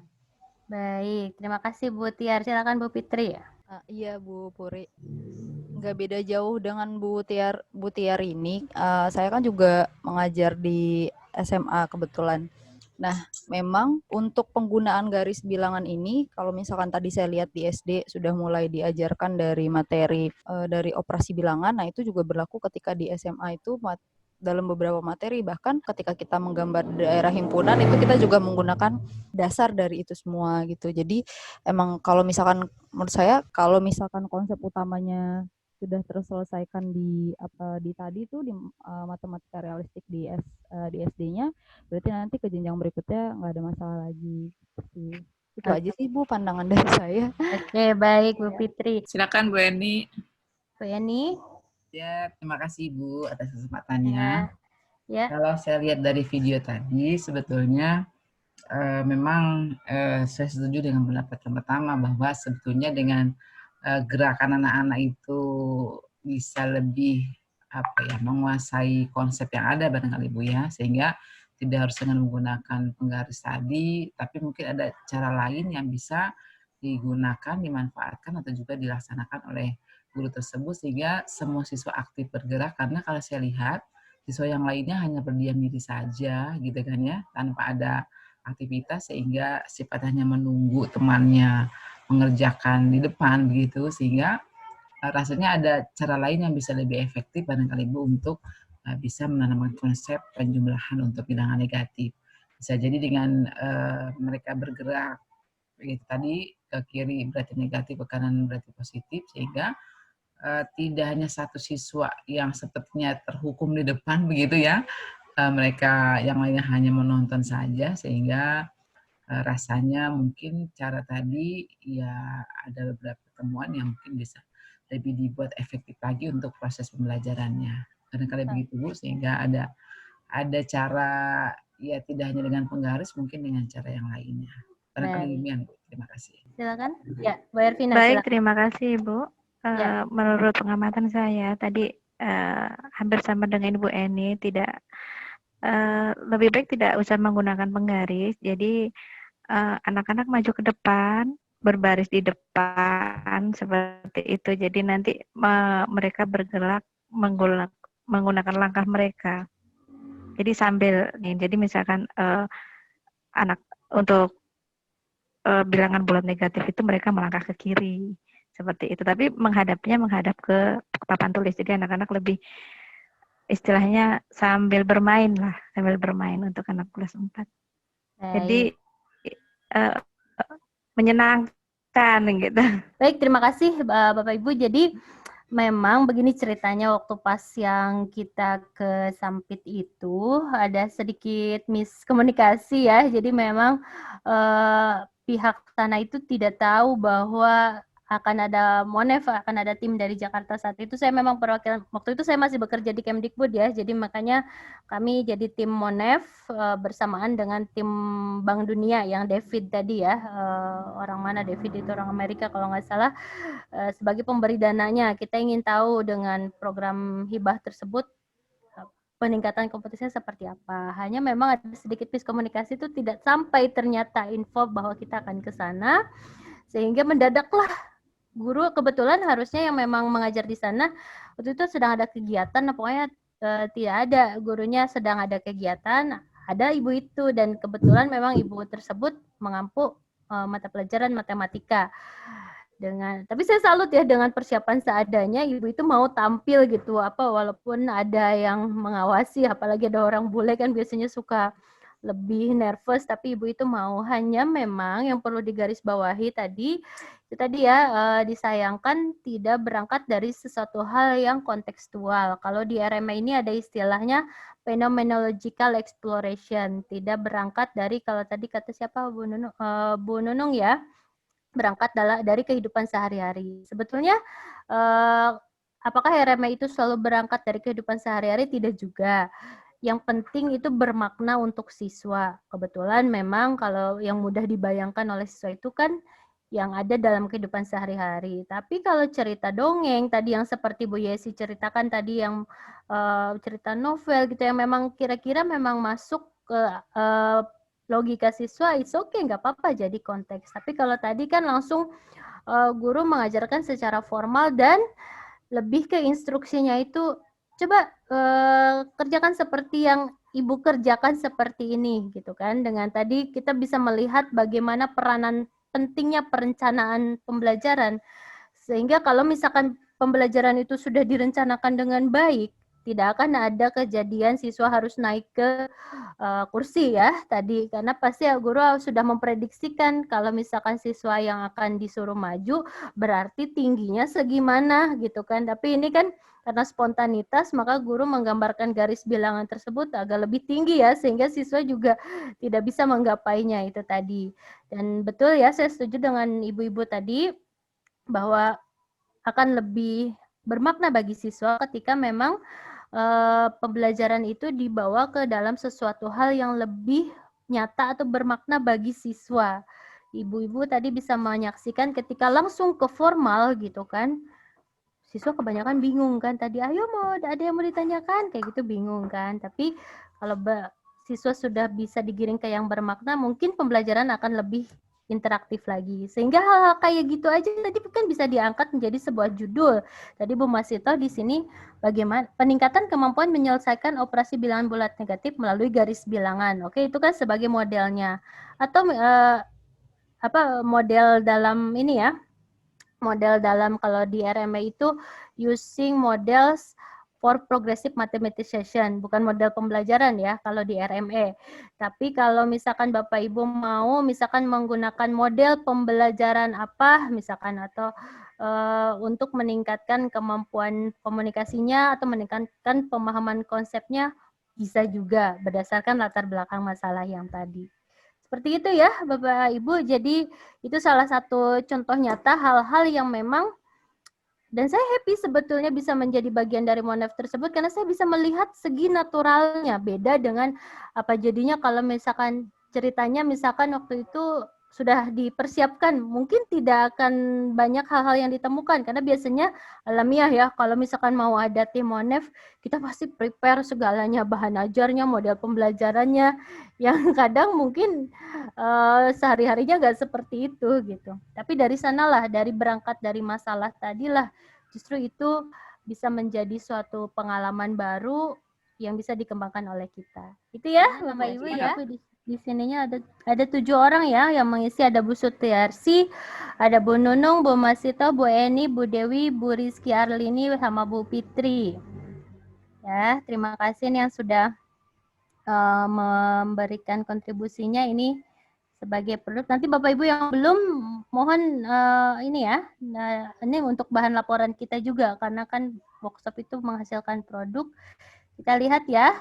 Baik, terima kasih Bu Tiar. Silakan Bu Fitri ya. Iya Bu Puri, nggak beda jauh dengan Bu Tiar ini. Saya kan juga mengajar di SMA kebetulan. Nah, memang untuk penggunaan garis bilangan ini, kalau misalkan tadi saya lihat di SD sudah mulai diajarkan dari materi dari operasi bilangan, nah itu juga berlaku ketika di SMA itu dalam beberapa materi, bahkan ketika kita menggambar daerah himpunan itu kita juga menggunakan dasar dari itu semua gitu. Jadi emang kalau misalkan menurut saya kalau misalkan konsep utamanya sudah terselesaikan di tadi itu di matematika realistik di SD-nya, berarti nanti ke jenjang berikutnya nggak ada masalah lagi. Itu aja sih Bu pandangan dari saya. Oke, baik Bu Fitri. Silakan Bu Eni. Bu Yani? Ya, terima kasih Bu atas kesempatannya. Ya. Kalau saya lihat dari video tadi, sebetulnya memang saya setuju dengan pendapat yang pertama bahwa sebetulnya dengan gerakan anak-anak itu bisa lebih menguasai konsep yang ada barangkali Bu ya, sehingga tidak harus dengan menggunakan penggaris tadi, tapi mungkin ada cara lain yang bisa digunakan, dimanfaatkan atau juga dilaksanakan oleh guru tersebut sehingga semua siswa aktif bergerak. Karena kalau saya lihat siswa yang lainnya hanya berdiam diri saja gitu kan ya, tanpa ada aktivitas sehingga sifatnya menunggu temannya mengerjakan di depan begitu, sehingga rasanya ada cara lain yang bisa lebih efektif barangkali Bu untuk bisa menanamkan konsep penjumlahan untuk bilangan negatif. Bisa jadi dengan mereka bergerak begitu tadi ke kiri berarti negatif, ke kanan berarti positif, sehingga tidak hanya satu siswa yang sepertinya terhukum di depan begitu ya, mereka yang lainnya hanya menonton saja, sehingga rasanya mungkin cara tadi ya ada beberapa temuan yang mungkin bisa lebih dibuat efektif lagi untuk proses pembelajarannya. Kadang-kadang begitu Bu, sehingga ada cara ya tidak hanya dengan penggaris, mungkin dengan cara yang lainnya. Kadang-kadang demikian Bu. Terima kasih. Silakan. Ya, Bu Ervina. Baik, terima kasih Bu. Menurut pengamatan saya tadi hampir sama dengan Ibu Eni, tidak lebih baik tidak usah menggunakan penggaris. Jadi anak-anak maju ke depan, berbaris di depan seperti itu. Jadi nanti mereka bergerak menggunakan langkah mereka. Jadi sambil nih, jadi misalkan anak untuk bilangan bulat negatif itu mereka melangkah ke kiri seperti itu. Tapi menghadap ke papan tulis. Jadi anak-anak lebih istilahnya sambil bermain untuk anak kelas 4. Jadi menyenangkan gitu. Baik, terima kasih Bapak Ibu. Jadi memang begini ceritanya, waktu pas yang kita ke Sampit itu ada sedikit miskomunikasi ya. Jadi memang pihak sana itu tidak tahu bahwa akan ada Monef, akan ada tim dari Jakarta. Saat itu saya memang perwakilan, waktu itu saya masih bekerja di Kemdikbud ya, jadi makanya kami jadi tim Monef bersamaan dengan tim Bank Dunia yang David tadi ya, orang mana David itu, orang Amerika kalau nggak salah, sebagai pemberi dananya. Kita ingin tahu dengan program hibah tersebut peningkatan kompetisinya seperti apa. Hanya memang ada sedikit miskomunikasi, itu tidak sampai ternyata info bahwa kita akan ke sana, sehingga mendadaklah guru kebetulan harusnya yang memang mengajar di sana waktu itu sedang ada kegiatan, pokoknya tidak ada, gurunya sedang ada kegiatan, ada ibu itu, dan kebetulan memang ibu tersebut mengampu mata pelajaran matematika. Tapi saya salut ya dengan persiapan seadanya, ibu itu mau tampil gitu walaupun ada yang mengawasi, apalagi ada orang bule kan biasanya suka lebih nervous, tapi ibu itu mau. Hanya memang yang perlu digarisbawahi tadi ya, disayangkan tidak berangkat dari sesuatu hal yang kontekstual. Kalau di RMA ini ada istilahnya phenomenological exploration, tidak berangkat dari, kalau tadi kata siapa Bu Nunung ya, berangkat dari kehidupan sehari-hari. Sebetulnya apakah RMA itu selalu berangkat dari kehidupan sehari-hari? Tidak juga. Yang penting itu bermakna untuk siswa. Kebetulan memang kalau yang mudah dibayangkan oleh siswa itu kan yang ada dalam kehidupan sehari-hari. Tapi kalau cerita dongeng tadi yang seperti Bu Yesi ceritakan tadi, yang cerita novel gitu, yang memang kira-kira memang masuk ke logika siswa, it's okay, nggak apa-apa jadi konteks. Tapi kalau tadi kan langsung guru mengajarkan secara formal dan lebih ke instruksinya itu, coba kerjakan seperti yang ibu kerjakan seperti ini gitu kan. Dengan tadi kita bisa melihat bagaimana peranan pentingnya perencanaan pembelajaran, sehingga kalau misalkan pembelajaran itu sudah direncanakan dengan baik, tidak akan ada kejadian siswa harus naik ke kursi ya tadi, karena pasti guru sudah memprediksikan kalau misalkan siswa yang akan disuruh maju berarti tingginya segimana gitu kan. Tapi ini kan karena spontanitas, maka guru menggambarkan garis bilangan tersebut agak lebih tinggi ya, sehingga siswa juga tidak bisa menggapainya itu tadi. Dan betul ya, saya setuju dengan ibu-ibu tadi bahwa akan lebih bermakna bagi siswa ketika memang pembelajaran itu dibawa ke dalam sesuatu hal yang lebih nyata atau bermakna bagi siswa. Ibu-ibu tadi bisa menyaksikan ketika langsung ke formal gitu kan, siswa kebanyakan bingung kan tadi, ayo mau ada yang mau ditanyakan, kayak gitu bingung kan. Tapi kalau siswa sudah bisa digiring ke yang bermakna, mungkin pembelajaran akan lebih interaktif lagi. Sehingga hal-hal kayak gitu aja tadi kan bisa diangkat menjadi sebuah judul. Tadi Bu Masito di sini bagaimana peningkatan kemampuan menyelesaikan operasi bilangan bulat negatif melalui garis bilangan. Oke, itu kan sebagai modelnya. Atau model dalam ini ya. Model dalam kalau di RME itu using models for progressive mathematization, bukan model pembelajaran ya kalau di RME. Tapi kalau misalkan Bapak Ibu mau misalkan menggunakan model pembelajaran apa misalkan atau untuk meningkatkan kemampuan komunikasinya atau meningkatkan pemahaman konsepnya, bisa juga berdasarkan latar belakang masalah yang tadi. Seperti itu ya Bapak Ibu. Jadi itu salah satu contoh nyata hal-hal yang memang, dan saya happy sebetulnya bisa menjadi bagian dari Monef tersebut karena saya bisa melihat segi naturalnya. Beda dengan apa jadinya kalau misalkan ceritanya misalkan waktu itu sudah dipersiapkan, mungkin tidak akan banyak hal-hal yang ditemukan karena biasanya alamiah ya, kalau misalkan mau ada tim Monef, kita pasti prepare segalanya, bahan ajarnya, model pembelajarannya, yang kadang mungkin sehari-harinya nggak seperti itu gitu. Tapi dari sanalah, dari berangkat dari masalah tadilah, justru itu bisa menjadi suatu pengalaman baru yang bisa dikembangkan oleh kita. Itu ya Bapak Ibu ya. Di sininya ada 7 orang ya yang mengisi, ada Bu Sutiarsi, ada Bu Nunung, Bu Masito, Bu Eni, Bu Dewi, Bu Rizky Arlini, sama Bu Fitri. Ya, terima kasih nih yang sudah memberikan kontribusinya ini sebagai produk. Nanti Bapak Ibu yang belum, mohon ini ya, ini untuk bahan laporan kita juga karena kan workshop itu menghasilkan produk. Kita lihat ya.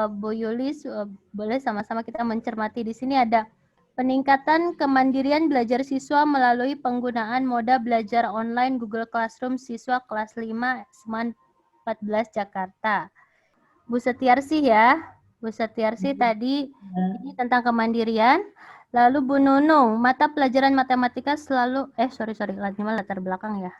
Bu Yulis, boleh sama-sama kita mencermati. Di sini ada peningkatan kemandirian belajar siswa melalui penggunaan moda belajar online Google Classroom siswa kelas 5 Seman 14 Jakarta. Bu Setiarsi ya, Bu Setiarsi tadi ini tentang kemandirian. Lalu Bu Nunung, mata pelajaran matematika selalu, latar belakang ya,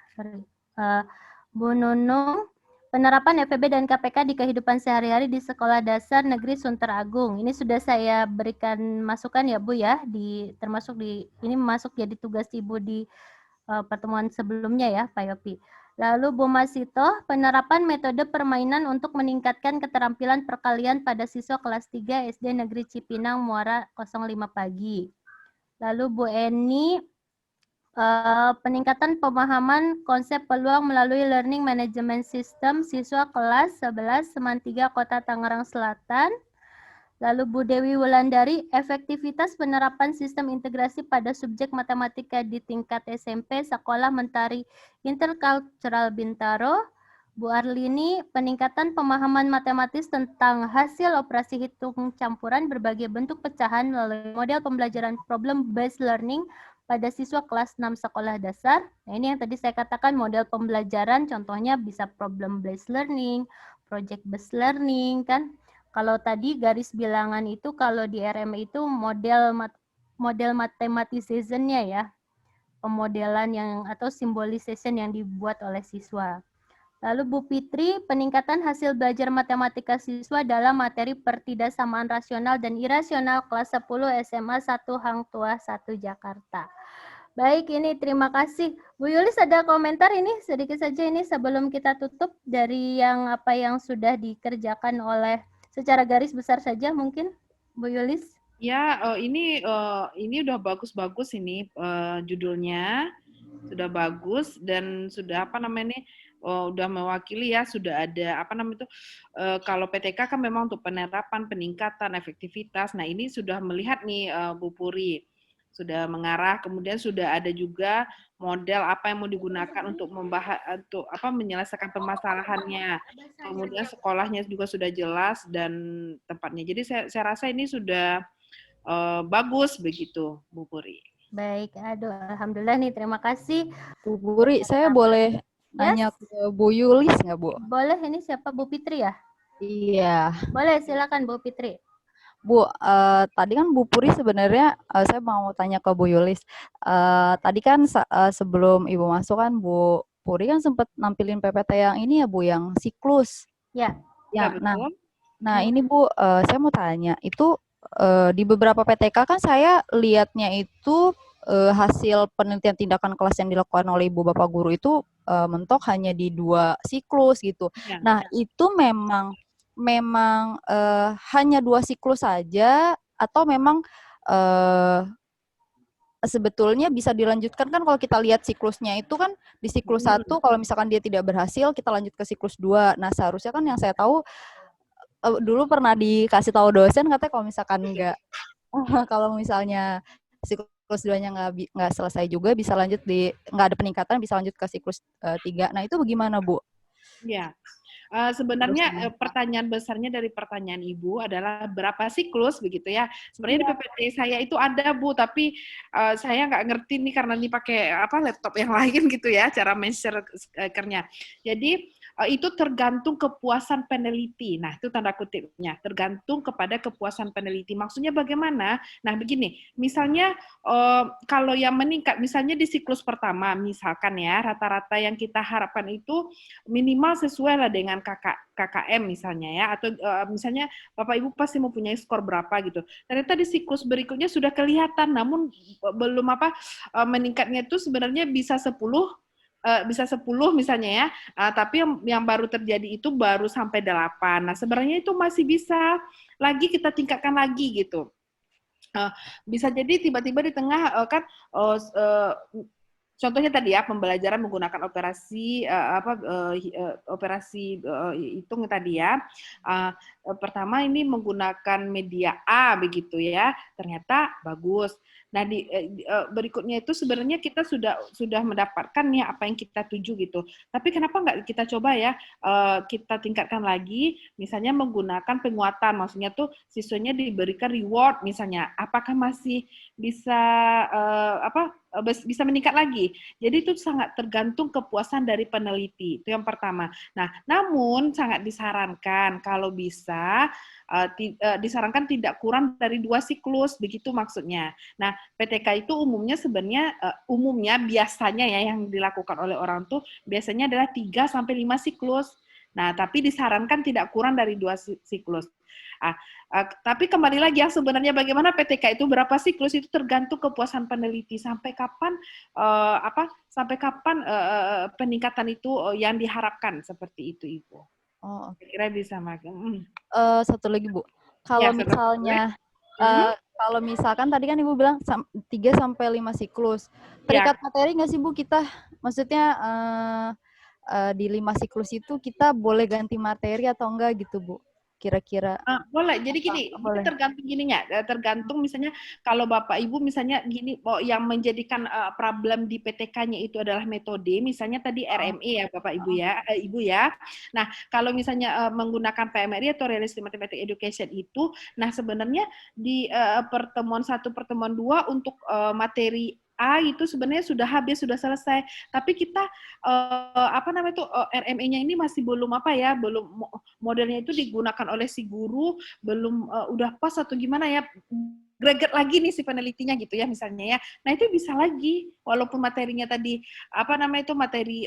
Bu Nunung, penerapan FEB dan KPK di kehidupan sehari-hari di Sekolah Dasar Negeri Sunter Agung. Ini sudah saya berikan masukan ya Bu ya, termasuk ini masuk jadi tugas Ibu di pertemuan sebelumnya ya Pak Yopi. Lalu Bu Masito, penerapan metode permainan untuk meningkatkan keterampilan perkalian pada siswa kelas 3 SD Negeri Cipinang Muara 05 pagi. Lalu Bu Eni, peningkatan pemahaman konsep peluang melalui Learning Management System siswa kelas 11 Seman 3 Kota Tangerang Selatan. Lalu Bu Dewi Wulandari, efektivitas penerapan sistem integrasi pada subjek matematika di tingkat SMP Sekolah Mentari Intercultural Bintaro. Bu Arlini, peningkatan pemahaman matematis tentang hasil operasi hitung campuran berbagai bentuk pecahan melalui model pembelajaran problem-based learning pada siswa kelas 6 sekolah dasar. Nah, ini yang tadi saya katakan model pembelajaran, contohnya bisa problem-based learning, project-based learning, kan. Kalau tadi garis bilangan itu, kalau di RME itu model mathematization-nya ya, pemodelan yang atau symbolization yang dibuat oleh siswa. Lalu Bu Fitri, peningkatan hasil belajar matematika siswa dalam materi pertidaksamaan rasional dan irasional kelas 10 SMA 1 Hang Tuah 1 Jakarta. Baik, ini terima kasih. Bu Yulis ada komentar ini sedikit saja ini sebelum kita tutup dari yang apa yang sudah dikerjakan oleh secara garis besar saja mungkin Bu Yulis. Ya, ini udah bagus-bagus ini judulnya. Sudah bagus dan sudah udah mewakili ya, sudah ada apa namanya itu, kalau PTK kan memang untuk penerapan, peningkatan efektivitas. Nah ini sudah melihat nih Bu Puri, sudah mengarah, kemudian sudah ada juga model apa yang mau digunakan untuk untuk apa menyelesaikan permasalahannya. Kemudian sekolahnya juga sudah jelas dan tempatnya. Jadi saya rasa ini sudah bagus begitu, Bu Puri. Baik, aduh, alhamdulillah nih, terima kasih. Bu Puri, saya boleh nanya ke Bu Yulis nggak, Bu? Boleh, ini siapa, Bu Fitri ya? Iya. Boleh, silakan Bu Fitri. Bu, tadi kan Bu Puri sebenarnya saya mau tanya ke Bu Yulis. Tadi kan sebelum Ibu masuk kan Bu Puri kan sempat nampilin PPT yang ini ya Bu, yang siklus. Ya. Ya, nah ini Bu, saya mau tanya, itu di beberapa PTK kan saya lihatnya itu hasil penelitian tindakan kelas yang dilakukan oleh Ibu Bapak Guru itu mentok hanya di 2 siklus gitu. Ya. Nah, itu memang hanya 2 siklus saja atau memang sebetulnya bisa dilanjutkan kan kalau kita lihat siklusnya itu kan di siklus 1 kalau misalkan dia tidak berhasil kita lanjut ke siklus 2. Nah, seharusnya kan yang saya tahu dulu pernah dikasih tahu dosen katanya kalau misalkan kalau misalnya siklus 2-nya nggak selesai juga bisa lanjut nggak ada peningkatan bisa lanjut ke siklus 3. Nah, itu bagaimana, Bu? Ya. Sebenarnya pertanyaan besarnya dari pertanyaan Ibu adalah berapa siklus begitu ya. Sebenarnya di PPT saya itu ada Bu, tapi saya nggak ngerti nih karena ini pakai laptop yang lain gitu ya cara measure-nya. Jadi itu tergantung kepuasan peneliti. Nah, itu tanda kutipnya, tergantung kepada kepuasan peneliti. Maksudnya bagaimana? Nah, begini, misalnya kalau yang meningkat, misalnya di siklus pertama, misalkan ya, rata-rata yang kita harapkan itu minimal sesuai lah dengan KKM misalnya ya, atau misalnya Bapak Ibu pasti mempunyai skor berapa gitu. Ternyata di siklus berikutnya sudah kelihatan, namun belum meningkatnya itu sebenarnya bisa 10 misalnya ya, tapi yang baru terjadi itu baru sampai 8. Nah, sebenarnya itu masih bisa lagi kita tingkatkan lagi gitu. Bisa jadi tiba-tiba di tengah contohnya tadi ya pembelajaran menggunakan operasi hitung tadi ya. Pertama ini menggunakan media A begitu ya, ternyata bagus. Nah di berikutnya itu sebenarnya kita sudah mendapatkan nih apa yang kita tuju gitu. Tapi kenapa nggak kita coba ya kita tingkatkan lagi, misalnya menggunakan penguatan, maksudnya tuh siswanya diberikan reward misalnya. Apakah masih bisa bisa meningkat lagi. Jadi itu sangat tergantung kepuasan dari peneliti. Itu yang pertama. Nah, namun sangat disarankan kalau bisa disarankan tidak kurang dari 2 siklus, begitu maksudnya. Nah, PTK itu umumnya biasanya ya yang dilakukan oleh orang tuh biasanya adalah 3 sampai 5 siklus. Nah, tapi disarankan tidak kurang dari 2 siklus. Tapi kembali lagi yang sebenarnya bagaimana PTK itu berapa siklus itu tergantung kepuasan peneliti sampai kapan peningkatan itu yang diharapkan seperti itu Ibu. Oh, kira bisa makan. Satu lagi Bu, kalau misalnya kalau misalkan tadi kan Ibu bilang 3 sampai 5 siklus, terikat materi nggak sih Bu kita? Maksudnya di 5 siklus itu kita boleh ganti materi atau enggak gitu Bu? Kira-kira boleh. Jadi gini, itu tergantung gininya, tergantung misalnya kalau Bapak Ibu misalnya gini, yang menjadikan problem di PTK-nya itu adalah metode, misalnya tadi RME ya Bapak Ibu ya, Ibu ya. Nah, kalau misalnya menggunakan PMRI atau Realistic Mathematics Education itu, nah sebenarnya di pertemuan 1, pertemuan 2 untuk materi A itu sebenarnya sudah habis, sudah selesai. Tapi kita RME-nya ini masih belum belum modelnya itu digunakan oleh si guru, belum udah pas atau gimana ya, greget lagi nih si penelitinya gitu ya misalnya ya. Nah itu bisa lagi walaupun materinya tadi materi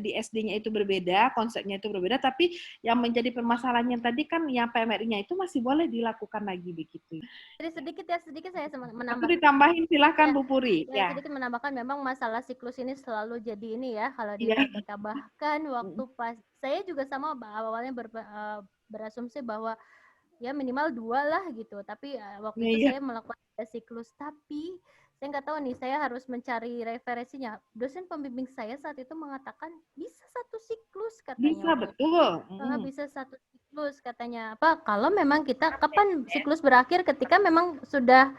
di SD-nya itu berbeda, konsepnya itu berbeda, tapi yang menjadi permasalahannya tadi kan yang PMRI-nya itu masih boleh dilakukan lagi begitu. Sedikit saya menambahkan. Itu ditambahin silakan Bu Puri. Ya, sedikit menambahkan memang masalah siklus ini selalu jadi ini ya kalau di PTK, bahkan waktu pas saya juga sama awalnya berasumsi bahwa ya minimal 2 lah gitu, tapi waktu itu saya melakukan siklus, tapi saya nggak tahu nih, saya harus mencari referensinya. Dosen pembimbing saya saat itu mengatakan bisa 1 siklus katanya. Bisa, betul. Bisa 1 siklus katanya. Apa? Kalau memang kita kapan siklus berakhir ketika memang sudah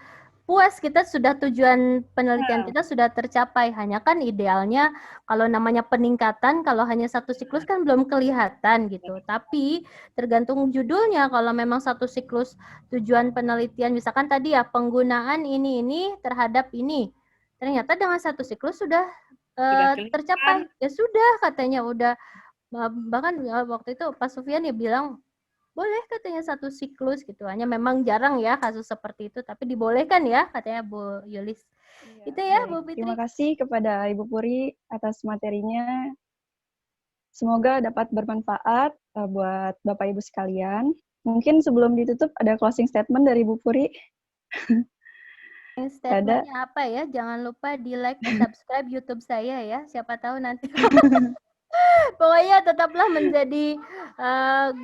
puas, kita sudah tujuan penelitian kita sudah tercapai. Hanya kan idealnya kalau namanya peningkatan, kalau hanya 1 siklus kan belum kelihatan gitu. Tapi tergantung judulnya, kalau memang 1 siklus tujuan penelitian, misalkan tadi ya penggunaan ini terhadap ini. Ternyata dengan 1 siklus sudah tercapai. Ya sudah katanya udah. Bahkan waktu itu Pak Sufyan ya bilang boleh katanya 1 siklus gitu. Hanya memang jarang ya kasus seperti itu, tapi dibolehkan ya katanya Bu Yulis. Itu ya Bu Fitri. Terima kasih kepada Ibu Puri atas materinya. Semoga dapat bermanfaat buat Bapak Ibu sekalian. Mungkin sebelum ditutup ada closing statement dari Ibu Puri. Statementnya apa ya? Jangan lupa di like dan subscribe YouTube saya ya. Siapa tahu nanti. Pokoknya tetaplah menjadi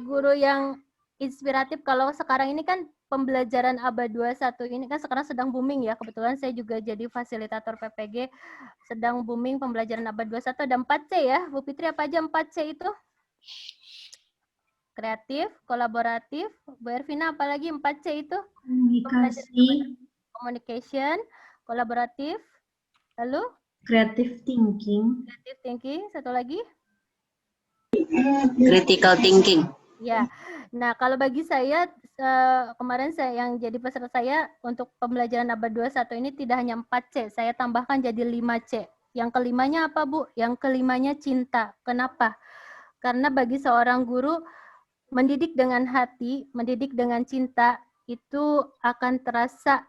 guru yang inspiratif. Kalau sekarang ini kan pembelajaran ABA 21 ini kan sekarang sedang booming ya. Kebetulan saya juga jadi fasilitator PPG, sedang booming pembelajaran ABA 21. Ada 4C ya. Bu Fitri, apa aja 4C itu? Kreatif, kolaboratif. Bu Ervina, apalagi 4C itu? Komunikasi, communication, kolaboratif, lalu? creative thinking. Creative thinking, satu lagi? Critical thinking. Ya, nah kalau bagi saya kemarin saya yang jadi peserta saya untuk pembelajaran ABA 21 ini tidak hanya 4C, saya tambahkan jadi 5C. Yang kelimanya apa Bu? Yang kelimanya cinta. Kenapa? Karena bagi seorang guru mendidik dengan hati, mendidik dengan cinta itu akan terasa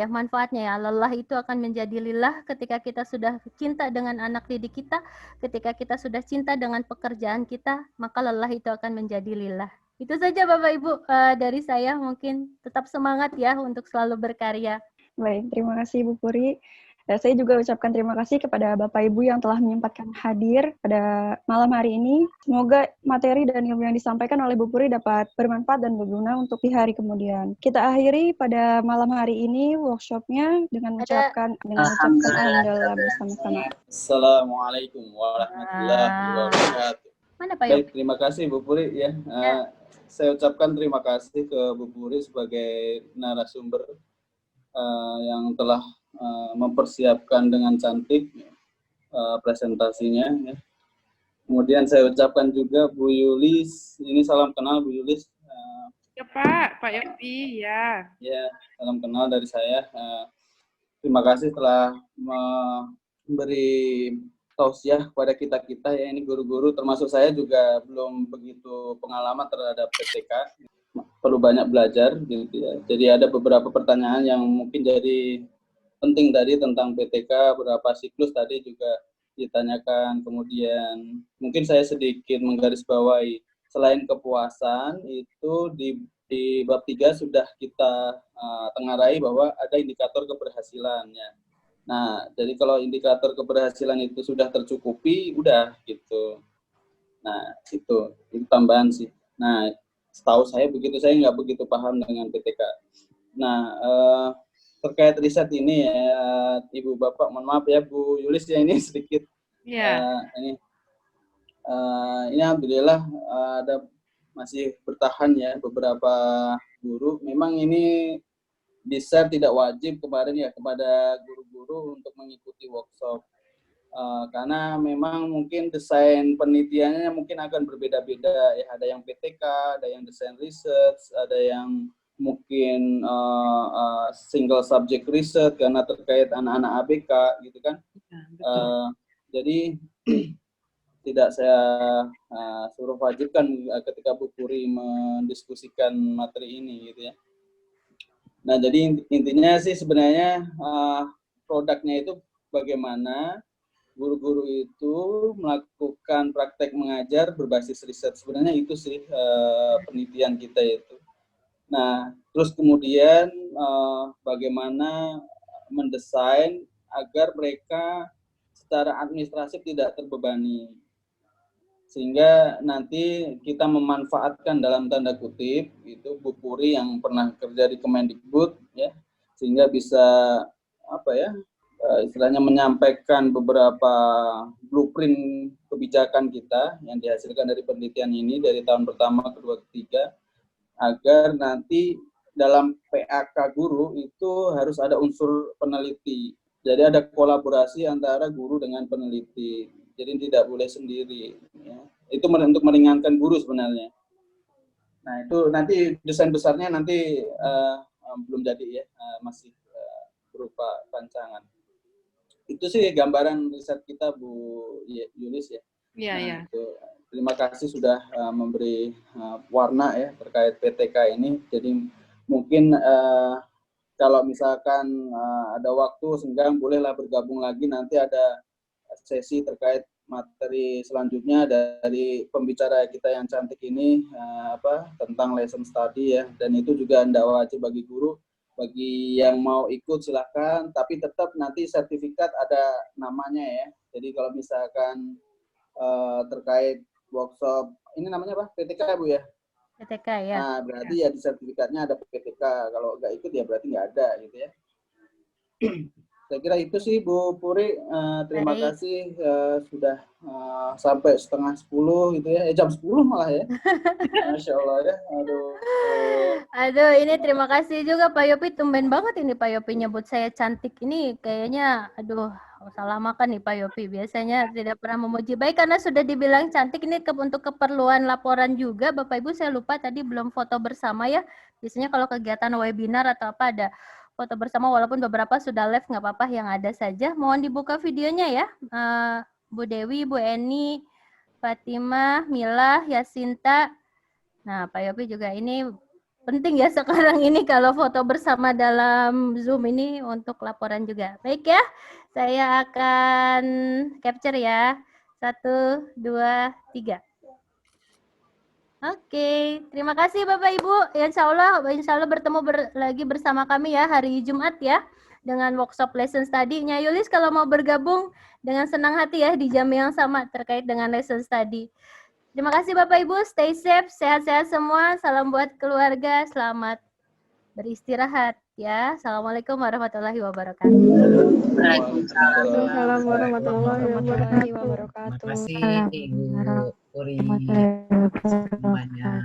manfaatnya ya. Lelah itu akan menjadi lillah ketika kita sudah cinta dengan anak didik kita, ketika kita sudah cinta dengan pekerjaan kita, maka lelah itu akan menjadi lillah. Itu saja Bapak Ibu dari saya, mungkin tetap semangat ya untuk selalu berkarya. Baik, terima kasih Ibu Puri. Saya juga ucapkan terima kasih kepada Bapak Ibu yang telah menyempatkan hadir pada malam hari ini. Semoga materi dan ilmu yang disampaikan oleh Bu Puri dapat bermanfaat dan berguna untuk di hari kemudian. Kita akhiri pada malam hari ini workshopnya dengan mengucapkan alhamdulillah bersama-sama. Assalamualaikum warahmatullahi wabarakatuh. Mana Pak Baik, terima kasih Bu Puri ya. Saya ucapkan terima kasih ke Bu Puri sebagai narasumber yang telah mempersiapkan dengan cantik presentasinya ya. Kemudian saya ucapkan juga Bu Yulis, ini salam kenal Bu Yulis. Ya Pak Yopi ya. Ya, salam kenal dari saya. Terima kasih telah memberi tausiah kepada kita ya, ini guru-guru, termasuk saya juga belum begitu pengalaman terhadap PTK. Perlu banyak belajar gitu ya. Jadi ada beberapa pertanyaan yang mungkin jadi penting tadi tentang PTK, berapa siklus tadi juga ditanyakan. Kemudian mungkin saya sedikit menggarisbawahi, selain kepuasan itu di bab 3 sudah kita tengarai bahwa ada indikator keberhasilannya. Nah, jadi kalau indikator keberhasilan itu sudah tercukupi, udah gitu. Nah, itu tambahan sih. Nah, setahu saya begitu, saya nggak begitu paham dengan PTK. Nah, terkait riset ini ya, Ibu Bapak, mohon maaf ya Bu Yulis ya, ini sedikit. Ini alhamdulillah ada masih bertahan ya beberapa guru. Memang ini di-share tidak wajib kemarin ya kepada guru-guru untuk mengikuti workshop. Karena memang mungkin desain penelitiannya mungkin akan berbeda-beda ya, ada yang PTK, ada yang desain research, ada yang mungkin single subject research karena terkait anak-anak ABK gitu kan. Jadi tidak saya suruh wajibkan ketika Bu Puri mendiskusikan materi ini gitu ya. Nah, jadi intinya sih sebenarnya produknya itu bagaimana guru-guru itu melakukan praktek mengajar berbasis riset. Sebenarnya itu sih penelitian kita itu. Nah, terus kemudian bagaimana mendesain agar mereka secara administratif tidak terbebani. Sehingga nanti kita memanfaatkan dalam tanda kutip itu Bu Puri yang pernah kerja di Kemendikbud ya, sehingga bisa istilahnya menyampaikan beberapa blueprint kebijakan kita yang dihasilkan dari penelitian ini dari tahun pertama, kedua, ketiga, agar nanti dalam PAK guru itu harus ada unsur peneliti. Jadi ada kolaborasi antara guru dengan peneliti. Jadi tidak boleh sendiri. Ya. Itu untuk meringankan guru sebenarnya. Nah itu nanti desain besarnya nanti belum jadi ya, masih berupa rancangan. Itu sih gambaran riset kita Bu Yulis ya. Iya, iya. Terima kasih sudah memberi warna ya terkait PTK ini. Jadi mungkin kalau misalkan ada waktu senggang bolehlah bergabung lagi, nanti ada sesi terkait materi selanjutnya dari pembicara kita yang cantik ini tentang lesson study ya, dan itu juga tidak wajib bagi guru. Bagi yang mau ikut silahkan, tapi tetap nanti sertifikat ada namanya ya. Jadi kalau misalkan terkait workshop, ini namanya apa? PTK Bu ya? PTK ya. Nah berarti ya di sertifikatnya ada PTK, kalau nggak ikut ya berarti nggak ada gitu ya. Saya kira itu sih Bu Puri, terima kasih sudah sampai 9:30 gitu ya, jam 10 malah ya. Masya Allah ya, Aduh, ini terima kasih juga Pak Yopi, tumben banget ini Pak Yopi nyebut saya cantik ini, kayaknya aduh salah makan nih Pak Yopi, biasanya tidak pernah memuji baik karena sudah dibilang cantik. Ini untuk keperluan laporan juga Bapak Ibu, saya lupa tadi belum foto bersama ya, biasanya kalau kegiatan webinar atau apa ada foto bersama, walaupun beberapa sudah live nggak apa-apa, yang ada saja. Mohon dibuka videonya ya, Bu Dewi, Bu Eni, Fatimah, Mila, Yasinta. Nah, Pak Yopi juga ini penting ya sekarang ini kalau foto bersama dalam Zoom ini untuk laporan juga. Baik ya, saya akan capture ya. 1, 2, 3. Oke, terima kasih Bapak Ibu. Insya Allah bertemu lagi bersama kami ya hari Jumat ya dengan workshop lesson study-nya. Yulis kalau mau bergabung dengan senang hati ya di jam yang sama terkait dengan lesson study. Terima kasih Bapak Ibu, stay safe, sehat-sehat semua. Salam buat keluarga, selamat beristirahat ya. Assalamualaikum warahmatullahi wabarakatuh. Waalaikumsalam warahmatullahi wabarakatuh. Terima kasih Ibu Puri semuanya.